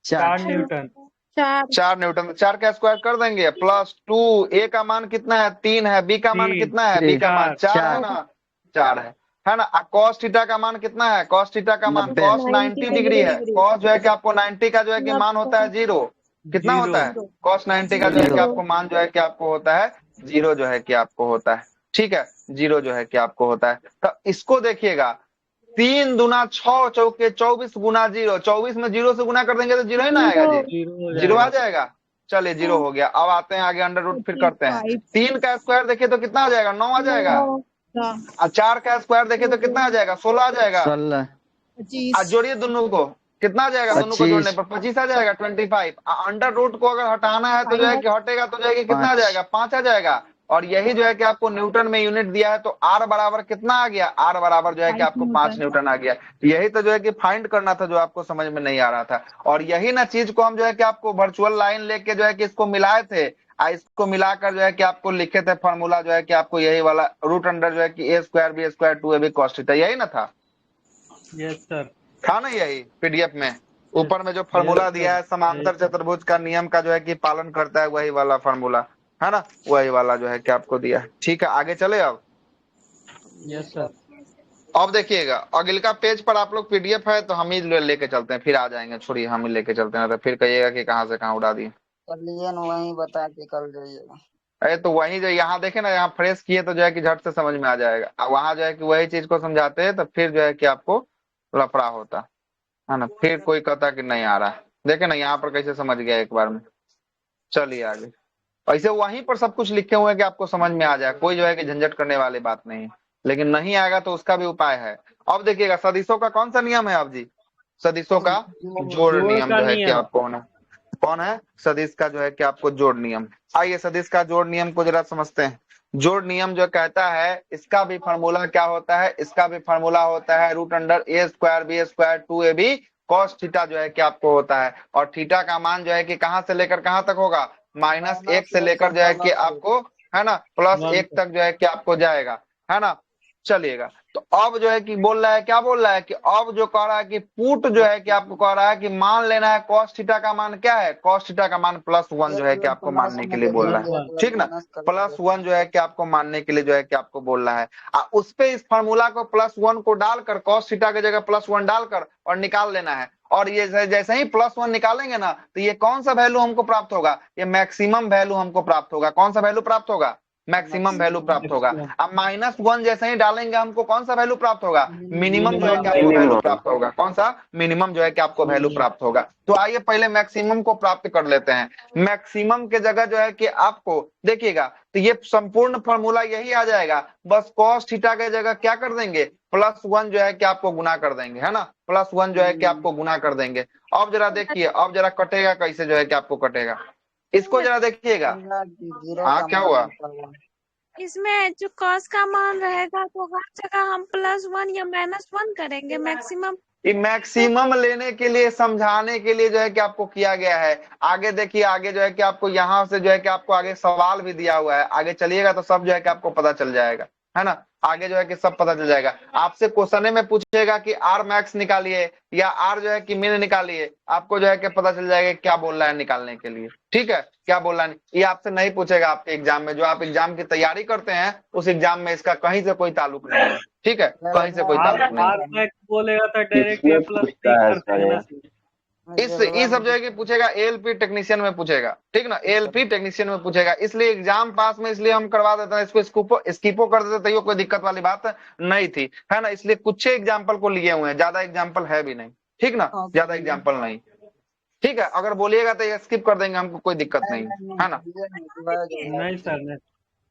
4 न्यूटन, 4 न्यूटन, 4 का स्क्वायर कर देंगे प्लस 2। ए का मान कितना है, 3 है, बी का मान कितना है, बी का मान 4 है ना, 4 है ना। कॉस थीटा का मान कितना है, कॉस थीटा का मान कॉस 90 डिग्री है। कॉस जो है कि आपको 90 का जो है कि मान होता है 0, कितना होता है कॉस 90 का जो है कि आपको मान जो है कि आपको होता है 0 जो है कि आपको होता है, ठीक है, 0 जो है कि आपको होता है। तो इसको देखिएगा, 3 दूना 6 चौके 24 गुना 0, 24 में 0 से गुना कर देंगे तो 0 ही ना आएगा जी, 0 आ जाएगा। चलिए 0 हो गया। अब आते हैं आगे, अंडर रूट फिर करते हैं। 3 का स्क्वायर देखे तो कितना आ जाएगा, 9 आ जाएगा। और 4 का स्क्वायर देखे तो कितना आ जाएगा, 16 आ जाएगा। 16 जोड़िए दोनों को, कितना आ जाएगा, दोनों को जोड़ने पर 25 आ जाएगा, 25। अंडर रूट को अगर हटाना है तो जो है कि हटेगा तो जाएगी, कितना आ जाएगा, 5 आ जाएगा। और यही जो है कि आपको न्यूटन में यूनिट दिया है, तो आर बराबर कितना आ गया, आर बराबर जो है कि आपको 5 न्यूटन आ गया। यही तो जो है कि फाइंड करना था, जो आपको समझ में नहीं आ रहा था। और यही ना चीज को हम जो है कि आपको वर्चुअल लाइन लेके जो है कि इसको मिलाए थे, इसको मिलाकर जो है कि आपको लिखे थे फॉर्मूला, जो है कि आपको यही वाला रूट अंडर जो है कि a square b square 2ab cos theta, यही ना था। यस सर, था ना यही पीडीएफ में ऊपर में जो फॉर्मूला दिया है, समांतर चतुर्भुज का नियम का जो है कि पालन करता है, वही वाला फॉर्मूला है ना, वही वाला जो है कि आपको दिया है। ठीक है, आगे चले। अब यस सर, अब देखिएगा अगला पेज पर आप लोग पीडीएफ है तो हम ही लेके चलते हैं, फिर आ जाएंगे, छोड़िए हम ही लेके चलते हैं, तो फिर कहिएगा कि कहाँ से कहाँ उड़ा दिए। चलिए ना, वहीं बता के कल जाइएगा। अरे तो वही जो यहाँ देखे ना, यहाँ फ्रेश किए तो जो है कि झट से समझ में आ जाएगा। और वहां जो है कि वही चीज को समझाते हैं तो फिर जो है कि आपको लफड़ा होता है ना, फिर कोई कहता कि नहीं आ रहा है। देखे ना यहाँ पर कैसे समझ गया एक बार में। चलिए आगे, ऐसे वहीं पर सब कुछ लिखे हुए हैं कि आपको समझ में आ जाए, कोई जो है कि झंझट करने वाली बात नहीं है। लेकिन नहीं आएगा तो उसका भी उपाय है। अब देखिएगा सदिशों का कौन सा नियम है अब जी, सदिशों का जोड़ नियम जो है कि आपको होना, कौन है सदिश का जो है कि आपको जोड़ नियम। आइए सदिश का जोड़ नियम को जरा समझते हैं। जोड़ नियम जो कहता है, इसका भी फार्मूला क्या होता है, इसका भी फार्मूला होता है root under a square b square 2ab cos theta जो है कि आपको होता है। और थीटा का मान जो है कि कहां से लेकर कहां तक होगा, -1 से लेकर जो है कि आपको है ना +1 तक जो है कि आपको जाएगा, है ना। चलिएगा, तो अब जो है कि बोल रहा है, क्या बोल रहा है कि अब जो कह रहा है कि पुट जो है कि आपको कह रहा है कि मान लेना है कॉस थीटा का मान क्या है, कॉस थीटा का मान +1 जो है कि आपको मानने के लिए बोल रहा है, ठीक ना। +1 जो है कि आपको मानने के लिए जो है कि आपको बोल रहा है। उस पे इस फार्मूला को +1 को डालकर, कॉस थीटा की जगह +1 डालकर और निकाल लेना है। और ये जैसे ही +1 निकालेंगे ना, तो ये कौन सा वैल्यू हमको प्राप्त होगा, ये मैक्सिमम वैल्यू हमको प्राप्त होगा। कौन सा वैल्यू प्राप्त होगा, मैक्सिमम वैल्यू प्राप्त होगा। अब -1 जैसे ही डालेंगे हमको कौन सा वैल्यू प्राप्त होगा, मिनिमम जो है कि आपको वैल्यू प्राप्त होगा। कौन सा, मिनिमम जो है कि आपको वैल्यू प्राप्त होगा। तो आइए पहले मैक्सिमम को प्राप्त कर लेते हैं। मैक्सिमम के जगह जो है कि आपको देखिएगा, तो ये संपूर्ण फॉर्मूला यही आ जाएगा, बस कॉस थीटा के जगह क्या कर देंगे, +1 जो है कि आपको गुना कर देंगे, है ना, +1 जो है कि आपको गुना कर देंगे। अब जरा देखिए, अब जरा कटेगा कैसे जो है कि आपको कटेगा, इसको जरा देखिएगा। हाँ क्या हुआ, इसमें जो कॉस का मान रहेगा तो हर जगह हम +1 या -1 करेंगे मैक्सिमम। ये मैक्सिमम लेने के लिए, समझाने के लिए जो है कि आपको किया गया है। आगे देखिए, आगे जो है कि आपको यहाँ से जो है कि आपको आगे सवाल भी दिया हुआ है, आगे चलिएगा तो सब जो है कि आपको पता चल जाएगा, है ना। आगे जो है कि सब पता चल जाएगा। आपसे क्वेश्चन में पूछेगा कि आर मैक्स निकालिए या आर जो है कि मिन निकालिए, आपको जो है कि पता चल जाएगा क्या बोल रहा है निकालने के लिए, ठीक है, क्या बोल रहा है। ये आपसे नहीं पूछेगा आपके एग्जाम में, जो आप एग्जाम की तैयारी करते हैं उस एग्जाम में इसका कहीं से कोई ताल्लुक नहीं है, ठीक है, कहीं से कोई ताल्लुक नहीं है। बोलेगा तो डायरेक्ट ये सब जो है कि पूछेगा एएलपी टेक्नीशियन में पूछेगा, ठीक ना, एएलपी टेक्नीशियन में पूछेगा, इसलिए एग्जाम पास में इसलिए हम करवा देते हैं, इसको स्किपो कर देते थे, कोई दिक्कत वाली बात नहीं थी, है ना। इसलिए कुछ एग्जाम्पल को लिए हुए हैं, ज्यादा एग्जाम्पल है भी नहीं, ठीक ना, ज्यादा एग्जाम्पल नहीं, ठीक है। अगर बोलिएगा तो ये स्किप कर देंगे, हमको कोई दिक्कत नहीं है ना। नहीं सर,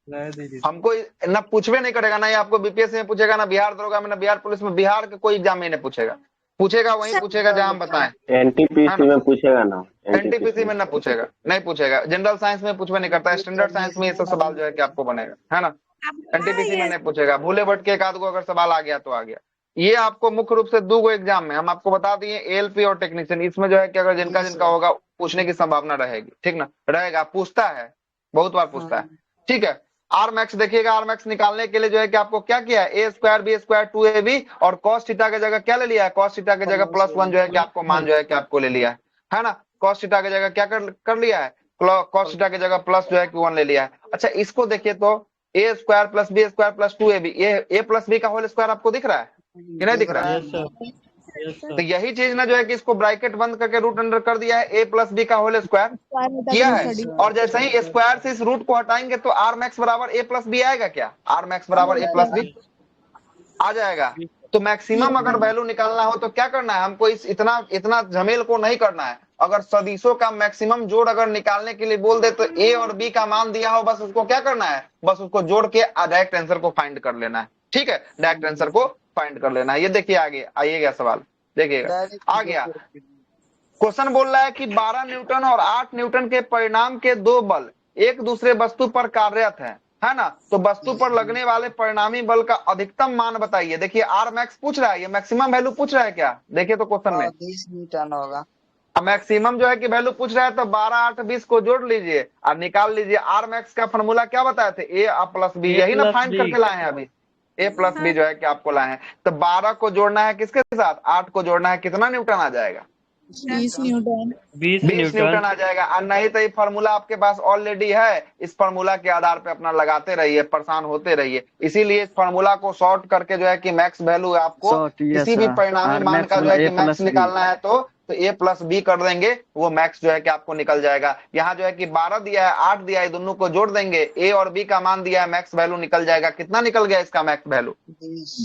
नहीं हमको ना पूछवे नहीं करेगा, ना ही आपको बीपीएससी में पूछेगा, ना बिहार दरोगा में, ना बिहार पुलिस में, बिहार के कोई एग्जाम में नहीं पूछेगा, पूछेगा वही पूछेगा जहां हम बताएं। एनटीपीसी में पूछेगा ना, एनटीपीसी में ना पूछेगा, नहीं पूछेगा, जनरल साइंस में पूछवे नहीं करता, स्टैंडर्ड साइंस में ये सब सवाल जो है कि आपको बनेगा, है ना। एनटीपीसी में नहीं पूछेगा, भूले भट के एक आध को अगर सवाल आ गया तो आ गया। ये आपको मुख्य रूप से 2 एग्जाम में हम आपको बता दिए, एएलपी और टेक्नीशियन, इसमें जो है कि अगर जिनका जिनका होगा पूछने की संभावना रहेगी, ठीक ना, रहेगा, पूछता है, बहुत बार पूछता है, ठीक है। आर मैक्स देखिएगा, आर मैक्स निकालने के लिए जो है कि आपको क्या किया है, ए स्क्वायर बी स्क्वायर 2ab और कॉस थीटा की जगह क्या ले लिया है, कॉस थीटा की जगह +1 जो है कि आपको मान जो है कि आपको ले लिया है ना। कॉस थीटा की जगह क्या कर लिया है, कॉस थीटा की जगह प्लस जो है कि 1 ले लिया है। अच्छा, इसको देखिए तो a square plus b square plus 2ab, ये ए प्लस बी का होल स्क्वायर आपको दिख रहा है कि नहीं दिख रहा है? तो यही चीज ना जो है कि इसको ब्रैकेट बंद करके रूट अंडर कर दिया है, ए प्लस बी का होल स्क्वायर किया है, और जैसे ही स्क्वायर से इस रूट को हटाएंगे तो आर मैक्स बराबर ए प्लस बी आएगा क्या, आर मैक्स बराबर ए प्लस बी आ जाएगा। तो मैक्सिमम अगर वैल्यू निकालना हो तो क्या करना है, हमको इतना झमेल को नहीं करना है। अगर सदिशों का मैक्सिमम जोड़ अगर निकालने के लिए बोल दे तो ए और बी का मान दिया हो, बस उसको क्या करना है, बस उसको जोड़ के डायरेक्ट आंसर को फाइंड कर लेना है, ठीक है, डायरेक्ट आंसर को फाइंड कर लेना है। ये देखिए आगे आइएगा सवाल, देखिएगा आ गया। क्वेश्चन बोल रहा है कि 12 न्यूटन और 8 न्यूटन के परिणाम के 2 बल एक दूसरे वस्तु पर कार्यरत है ना। तो वस्तु पर लगने वाले परिणामी बल का अधिकतम मान बताइए। देखिए आर मैक्स पूछ रहा है, ये मैक्सिमम वैल्यू पूछ रहा है क्या, देखिए तो क्वेश्चन में 20 न्यूटन होगा। मैक्सिमम जो है कि वैल्यू पूछ रहा है, तो 12 8 20 को जोड़ लीजिए और निकाल लीजिए। आर मैक्स का फॉर्मूला क्या बताए थे, ए प्लस बी, यही ना फाइंड करके लाए हैं अभी, ए प्लस बी जो है कि आपको लाए हैं। तो 12 को जोड़ना है किसके साथ, 8 को जोड़ना है, कितना न्यूटन आ जाएगा, 20 न्यूटन। 20 न्यूटन आ जाएगा। और नहीं तो ये फार्मूला आपके पास ऑलरेडी है, इस फार्मूला के आधार पे अपना लगाते रहिए, परेशान होते रहिए। इसीलिए इस फार्मूला को शॉर्ट करके जो है कि मैक्स वैल्यू आपको किसी भी परिणामी मान का जो है कि मैक्स निकालना है तो ए प्लस बी कर देंगे, वो मैक्स जो है कि आपको निकल जाएगा। यहाँ जो है कि 12 दिया है 8 दिया है, दोनों को जोड़ देंगे, ए और बी का मान दिया है, मैक्स वैल्यू निकल जाएगा। कितना निकल गया इसका मैक्स वैल्यू,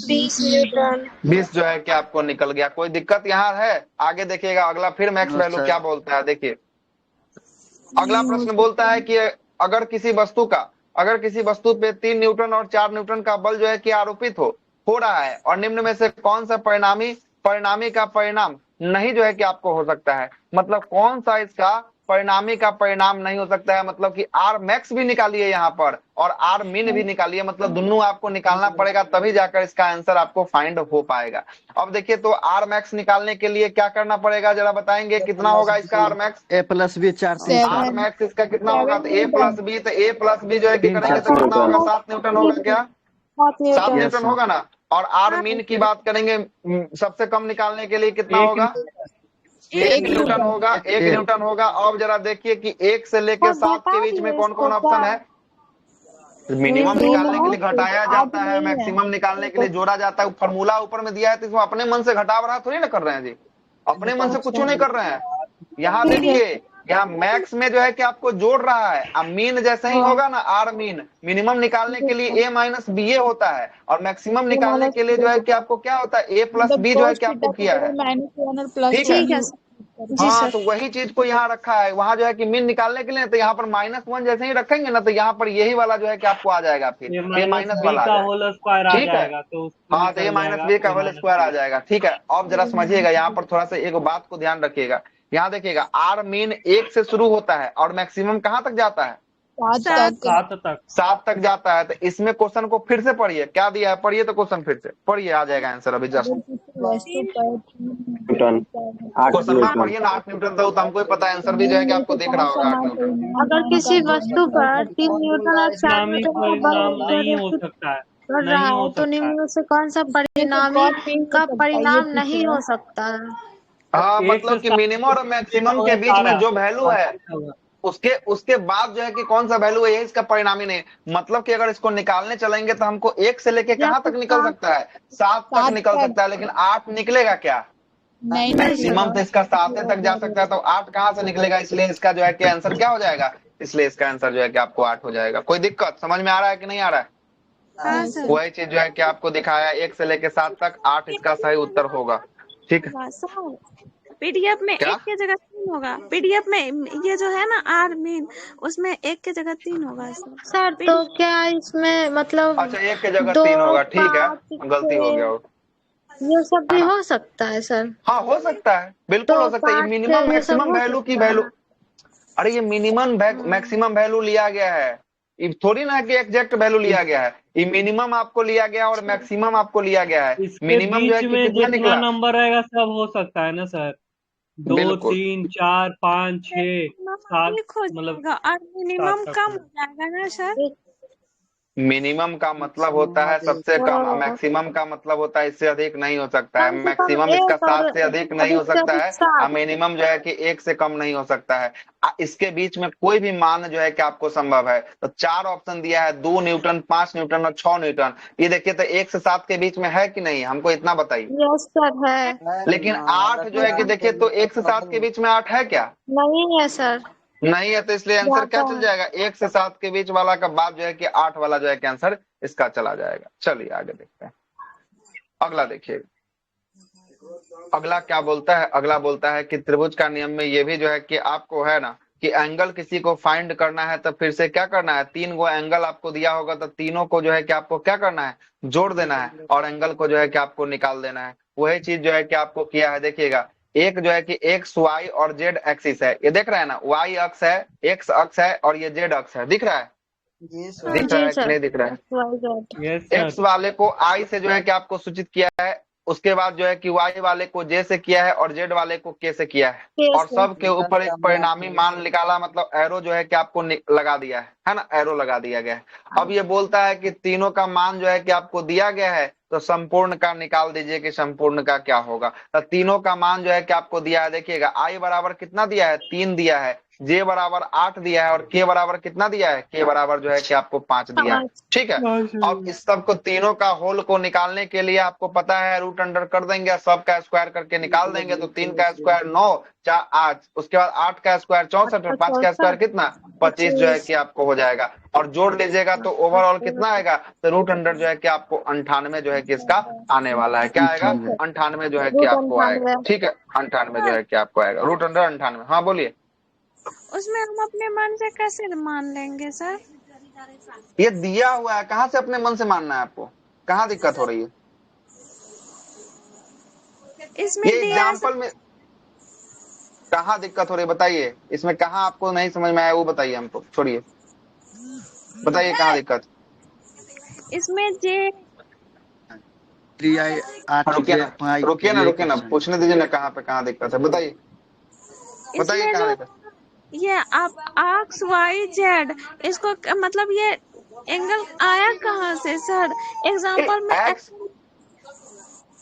20 न्यूटन। 20 जो है कि आपको निकल गया। कोई दिक्कत यहाँ है, आगे देखिएगा अगला फिर मैक्स वैल्यू क्या बोलता है। देखिए अगला प्रश्न बोलता है कि अगर किसी वस्तु पे 3 न्यूटन और 4 न्यूटन का बल जो है कि आरोपित हो रहा है, और निम्न में से कौन सा परिणामी का परिणाम नहीं जो है कि आपको हो सकता है। मतलब कौन सा इसका परिणामी का परिणाम नहीं हो सकता है, मतलब कि आर मैक्स भी निकालिए यहाँ पर और आर मिन भी निकालिए, मतलब दोनों आपको निकालना पड़ेगा, तभी जाकर इसका आंसर आपको फाइंड हो पाएगा। अब देखिए तो आर मैक्स निकालने के लिए क्या करना पड़ेगा, जरा बताएंगे कितना होगा इसका आर मैक्स, ए प्लस बी 4 आर मैक्स इसका कितना होगा, तो ए प्लस बी जो है कि करेंगे तो कितना होगा, 7 न्यूटन होगा क्या, 7 न्यूटन होगा ना। और आर मीन की बात करेंगे सबसे कम निकालने के लिए कितना होगा, 1 न्यूटन होगा, 1 न्यूटन होगा। अब जरा देखिए कि 1 से लेकर 7 के बीच में कौन कौन ऑप्शन है। मिनिमम निकालने के लिए घटाया जाता है, मैक्सिमम निकालने के लिए जोड़ा जाता है। फॉर्मूला ऊपर में दिया है तो इसमें अपने मन से घटा बढ़ा थोड़ी ना कर रहे हैं जी, अपने मन से कुछ नहीं कर रहे हैं। यहाँ देखिए यहाँ मैक्स में जो है कि आपको जोड़ रहा है, अब मीन जैसे ही होगा ना, आर मीन मिनिमम निकालने के लिए ए माइनस बी ए होता है, और मैक्सिमम निकालने के लिए जो है कि आपको क्या होता है, ए प्लस बी जो है कि आपको किया है, ठीक है। हाँ तो वही चीज को यहाँ रखा है, वहां जो है कि मीन निकालने के लिए तो यहाँ पर -1 जैसे ही रखेंगे ना, तो यहाँ पर यही वाला जो है कि आपको आ जाएगा, फिर ए माइनस वाला आ जाएगा, ठीक है। हाँ तो ए माइनस बी का होल स्क्वायर आ जाएगा, ठीक है। अब जरा समझिएगा यहाँ पर थोड़ा सा एक बात को ध्यान रखिएगा। यहाँ देखिएगा आर मीन 1 से शुरू होता है और मैक्सिमम कहाँ तक जाता है, 7 तक जाता है। तो इसमें क्वेश्चन को फिर से पढ़िए, क्या दिया है पढ़िए, तो क्वेश्चन फिर से पढ़िए, आ जाएगा आंसर अभी जस्ट। क्वेश्चन में पढ़िए ना, 8 न्यूटन तो हमको पता है, आंसर भी जो है कि आपको दिख रहा होगा 8 न्यूटन। अगर किसी वस्तु पर 3 न्यूटन और 4 न्यूटन का बल नहीं हो सकता है, कर रहा है, तो निम्न में से कौन सा परिणामी का परिणाम नहीं हो सकता है। हाँ मतलब कि मिनिमम और मैक्सिमम के बीच में जो वैल्यू है उसके बाद जो है कि कौन सा वैल्यू है, ये इसका परिणामी नहीं। मतलब कि अगर इसको निकालने चलेंगे तो हमको 1 से लेके कहाँ तक निकल सकता है, 7 तक निकल सकता है, लेकिन 8 निकलेगा क्या, नहीं मैक्सिमम तो इसका 7 तक जा सकता है, तो 8 कहाँ से निकलेगा, इसलिए इसका जो है कि आंसर क्या हो जाएगा, इसलिए इसका आंसर जो है कि आपको 8 हो जाएगा। कोई दिक्कत समझ में आ रहा है कि नहीं आ रहा है? हाँ सर। वही चीज जो है कि आपको दिखाया 1 से लेके 7 तक, 8 इसका सही उत्तर होगा। ठीक है, सर पीडीएफ में क्या? 1 के जगह 3 होगा। पीडीएफ में ये जो है ना आर मीन, उसमें 1 के जगह 3 होगा सर। सर तो क्या इसमें मतलब अच्छा 1 के जगह 2, 3 होगा, ठीक है, 5, गलती हो 6 गया हो, ये सब है भी ना? हो सकता है सर? हाँ हो सकता है, बिल्कुल 2, हो सकता है। ये 5, 6 मिनिमम ये सब मैक्सिमम हो वैल्यू की सकता वैल्यू, है। अरे ये मिनिमम मैक्सिमम वैल्यू लिया गया है, ये थोड़ी ना है कि एग्जैक्ट वैल्यू लिया गया है। ये मिनिमम आपको लिया गया और मैक्सिमम आपको लिया गया है। इसके मिनिमम जो है बीच कि में कितना जितना निकला, नंबर रहेगा सब हो सकता है ना सर? 2, बिल्कुल 3, 4, 5, 6, 7, एक हो मतलब जाएगा और 7 मिनिमम तक कम हो। हो जाएगा ना सर। मिनिमम का मतलब होता है सबसे कम, तो मैक्सिमम का मतलब होता है इससे अधिक नहीं हो सकता है। कम से कम मैक्सिमम इसका 1 और 7 से अधिक नहीं हो अधिक से सकता अधिक है, 7। और मिनिमम जो है कि 1 से कम नहीं हो सकता है। इसके बीच में कोई भी मान जो है कि आपको संभव है। तो 4 ऑप्शन दिया है, 2 न्यूटन, 5 न्यूटन और 6 न्यूटन। ये देखिए तो 1 से 7 के बीच में है कि नहीं, हमको इतना बताइए। यस सर है। लेकिन 8 जो है कि देखिए तो 1 से 7 के बीच में 8 है क्या? नहीं है सर। नहीं है, तो इसलिए आंसर क्या ज्यादा चल है। जाएगा, 1 से 7 के बीच वाला का बाद जो है कि 8 वाला जो है कि आंसर इसका चला जाएगा। चलिए आगे देखते हैं, अगला देखिए, अगला क्या बोलता है। अगला बोलता है कि त्रिभुज का नियम में ये भी जो है कि आपको है ना कि एंगल किसी को फाइंड करना है तो फिर से क्या करना है, 3 गो एंगल आपको दिया होगा तो तीनों को जो है कि आपको क्या करना है, जोड़ देना है और एंगल को जो है कि आपको निकाल देना है। वही चीज जो है कि आपको किया है। देखिएगा, एक जो है कि एक्स वाई और जेड एक्सिस है, ये देख रहे हैं ना, वाई अक्ष है, एक्स अक्ष है और ये जेड अक्ष है, दिख रहा है, दिख रहा जी है कि सर। नहीं दिख रहा है? Yes x sir. वाले को आई से जो है कि आपको सूचित किया है, उसके बाद जो है कि वाई वाले को जे से किया है और जेड वाले को के से किया है, और सब के ऊपर एक परिणामी मान निकाला, मतलब एरो जो है कि आपको लगा दिया है ना, एरो लगा दिया गया है। अब ये बोलता है कि तीनों का मान जो है कि आपको दिया गया है, तो संपूर्ण का निकाल दीजिए कि संपूर्ण का क्या होगा। तो तीनों का मान जो है कि आपको दिया है, देखिएगा आई बराबर कितना दिया है, 3 दिया है, जे बराबर 8 दिया है और के बराबर कितना दिया है, के बराबर जो है कि आपको 5 दिया है। ठीक है, अब इस सब को तीनों का होल को निकालने के लिए आपको पता है रूट अंडर कर देंगे, सब का स्क्वायर करके निकाल देंगे, तो 3 का स्क्वायर 9, 4 8, उसके बाद 8 का स्क्वायर 64 और 5 का स्क्वायर कितना 25 जो है कि आपको हो जाएगा, और जोड़ लीजिएगा तो ओवरऑल कितना आएगा, तो रूट अंडर जो है कि आपको 98 जो है कि इसका आने वाला है। क्या आएगा, 98 जो है कि आपको आएगा। ठीक है, 98 जो है कि आपको आएगा, रूट अंडर 98। हाँ बोलिए। उसमें हम अपने मन से कैसे मान लेंगे सर? ये दिया हुआ है, कहाँ से अपने मन से मानना है आपको, कहाँ दिक्कत हो रही है? इसमें ये दिया एग्जाम्पल में कहाँ दिक्कत हो रही है बताइए, इसमें कहाँ आपको नहीं समझ में आया वो बताइए हमको, छोड़िए, बताइए कहाँ दिक्कत। इसमें जे रुकिए ना, पूछने दीजिए ना कहाँ पे कहाँ दिक्कत है, बताइए बताइए इसमें कहाँ जो दिक्कत। ये आप एक्स वाई जेड, इसको मतलब ये एंगल आया कहाँ से सर? एग्जाम्पल में एक्स,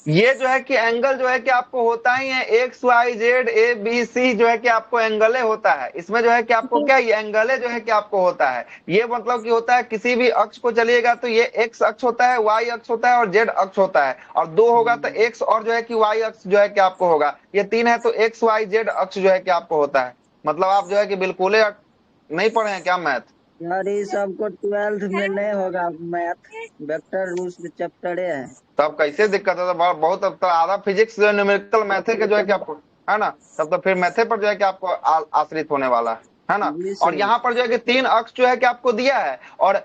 ये जो है कि एंगल जो है कि आपको होता ही है, x y z a b c जो है कि आपको एंगले होता है। इसमें जो है कि आपको क्या, ये एंगले जो है कि आपको होता है, ये मतलब कि होता है किसी भी अक्ष को चलिएगा तो ये एक्स अक्ष होता है, वाई अक्ष होता है और जेड अक्ष होता है, और 2 होगा तो एक्स और जो है कि वाई अक्ष जो है कि आपको होगा, ये 3 है तो एक्स वाई जेड अक्ष जो है कि आपको होता है। मतलब आप जो है कि बिल्कुल नहीं पढ़े हैं क्या मैथ? यार ये सबको 12th में नहीं होगा मैथ, वेक्टर रूल्स चैप्टर है। तब कैसे दिक्कत है, तो बहुत, अब तो आधा फिजिक्स जो है न्यूमेरिकल मैथे के जो है कि आपको है ना, तब तो फिर मैथे पर जो है कि आपको आश्रित होने वाला है ना। और यहाँ पर जो है कि 3 अक्ष जो है कि आपको दिया है, और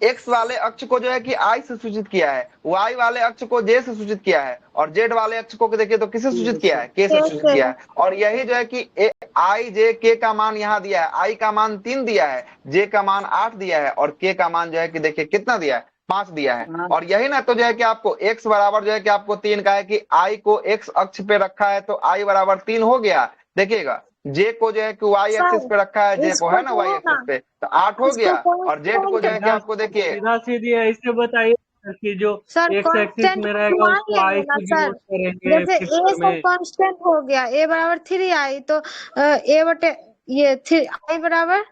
एक्स वाले अक्ष को जो है कि आई से सूचित किया है, वाई वाले अक्ष को जे से सूचित किया है, और जेड वाले अक्ष को देखिए तो किसे सूचित किया है, के से सूचित किया है। और यही जो है कि आई जे के का मान यहाँ दिया है, आई का मान 3 दिया है, जे का मान 8 दिया है और के का मान जो है कि देखिए कितना दिया है, 5 दिया है। और यही ना तो जो है कि आपको x बराबर जो है कि आपको 3 का है कि i को x अक्ष पे रखा है तो i बराबर 3 हो गया। देखिएगा j को जो है कि y एक्सिस पे रखा है, j को है ना y एक्सिस पे, तो 8 हो गया, और z को जो है कि आपको देखिए सीधा सीधी ऐसे बताइए कि जो एक्स एक्सिस में रहेगा उसको आई से डिनोट करेंगे जैसे फिगर a सब में। कांस्टेंट हो गया, a बराबर 3i, तो a बटे ये 3i बराबर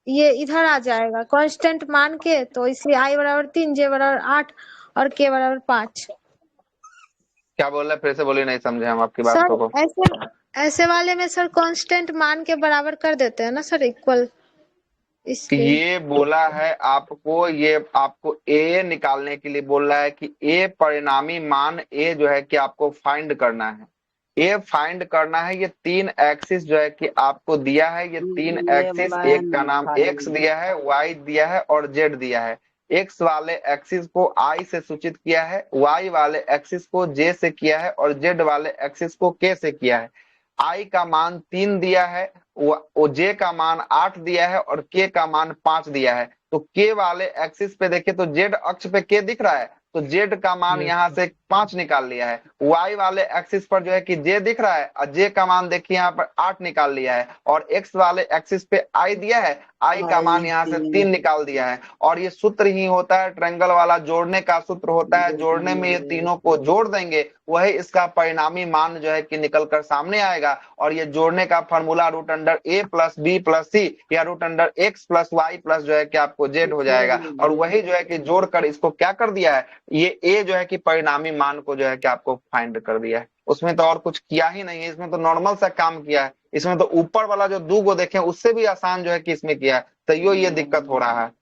ये इधर आ जाएगा कांस्टेंट मान के, तो इसलिए i बराबर 3, जे बराबर 8 और k बराबर 5। क्या बोल रहे हैं? फिर से बोलिए, नहीं समझे हम आपकी बातों को। सर ऐसे वाले में सर कांस्टेंट मान के बराबर कर देते हैं ना सर, इक्वल, इसलिए। ये बोला है आपको, ये आपको ए निकालने के लिए बोल रहा है कि ए परिणामी मान ए जो है कि आपको फाइंड करना है। ए फाइंड करना है। ये 3 एक्सिस जो है कि आपको दिया है, ये 3 एक्सिस, एक का नाम एक्स दिया है, वाई दिया है और जेड दिया है। एक्स वाले एक्सिस को आई से सूचित किया है, वाई वाले एक्सिस को जे से किया है और जेड वाले एक्सिस को के से किया है। आई का मान 3 दिया है, वो जे का मान 8 दिया है और के का मान 5 दिया है। तो के वाले एक्सिस पे देखिए तो जेड अक्ष पे के दिख रहा है, तो जेड का मान यहाँ से 5 निकाल लिया है। वाई वाले एक्सिस पर जो है कि जे दिख रहा है और जे का मान देखिए यहाँ पर 8 निकाल लिया है। और एक्स वाले एक्सिस पे आई दिया है, आई का मान यहाँ से 3 निकाल दिया है। और ये सूत्र ही होता है ट्रायंगल वाला, जोड़ने का सूत्र होता है। जोड़ने में ये तीनों को जोड़ देंगे, वही इसका परिणामी मान जो है कि निकल कर सामने आएगा। और ये जोड़ने का formula root under a plus b plus c या root under x plus y plus जो है कि आपको जेड हो जाएगा। और वही जो है कि जोड़कर इसको क्या कर दिया है, ये ए जो है कि परिणामी मान को जो है कि आपको फाइंड कर दिया है। उसमें तो और कुछ किया ही नहीं है, इसमें तो नॉर्मल सा काम किया है। इसमें तो ऊपर वाला जो 2 को देखे उससे भी आसान जो है कि इसमें किया है, तो ये दिक्कत हो रहा है।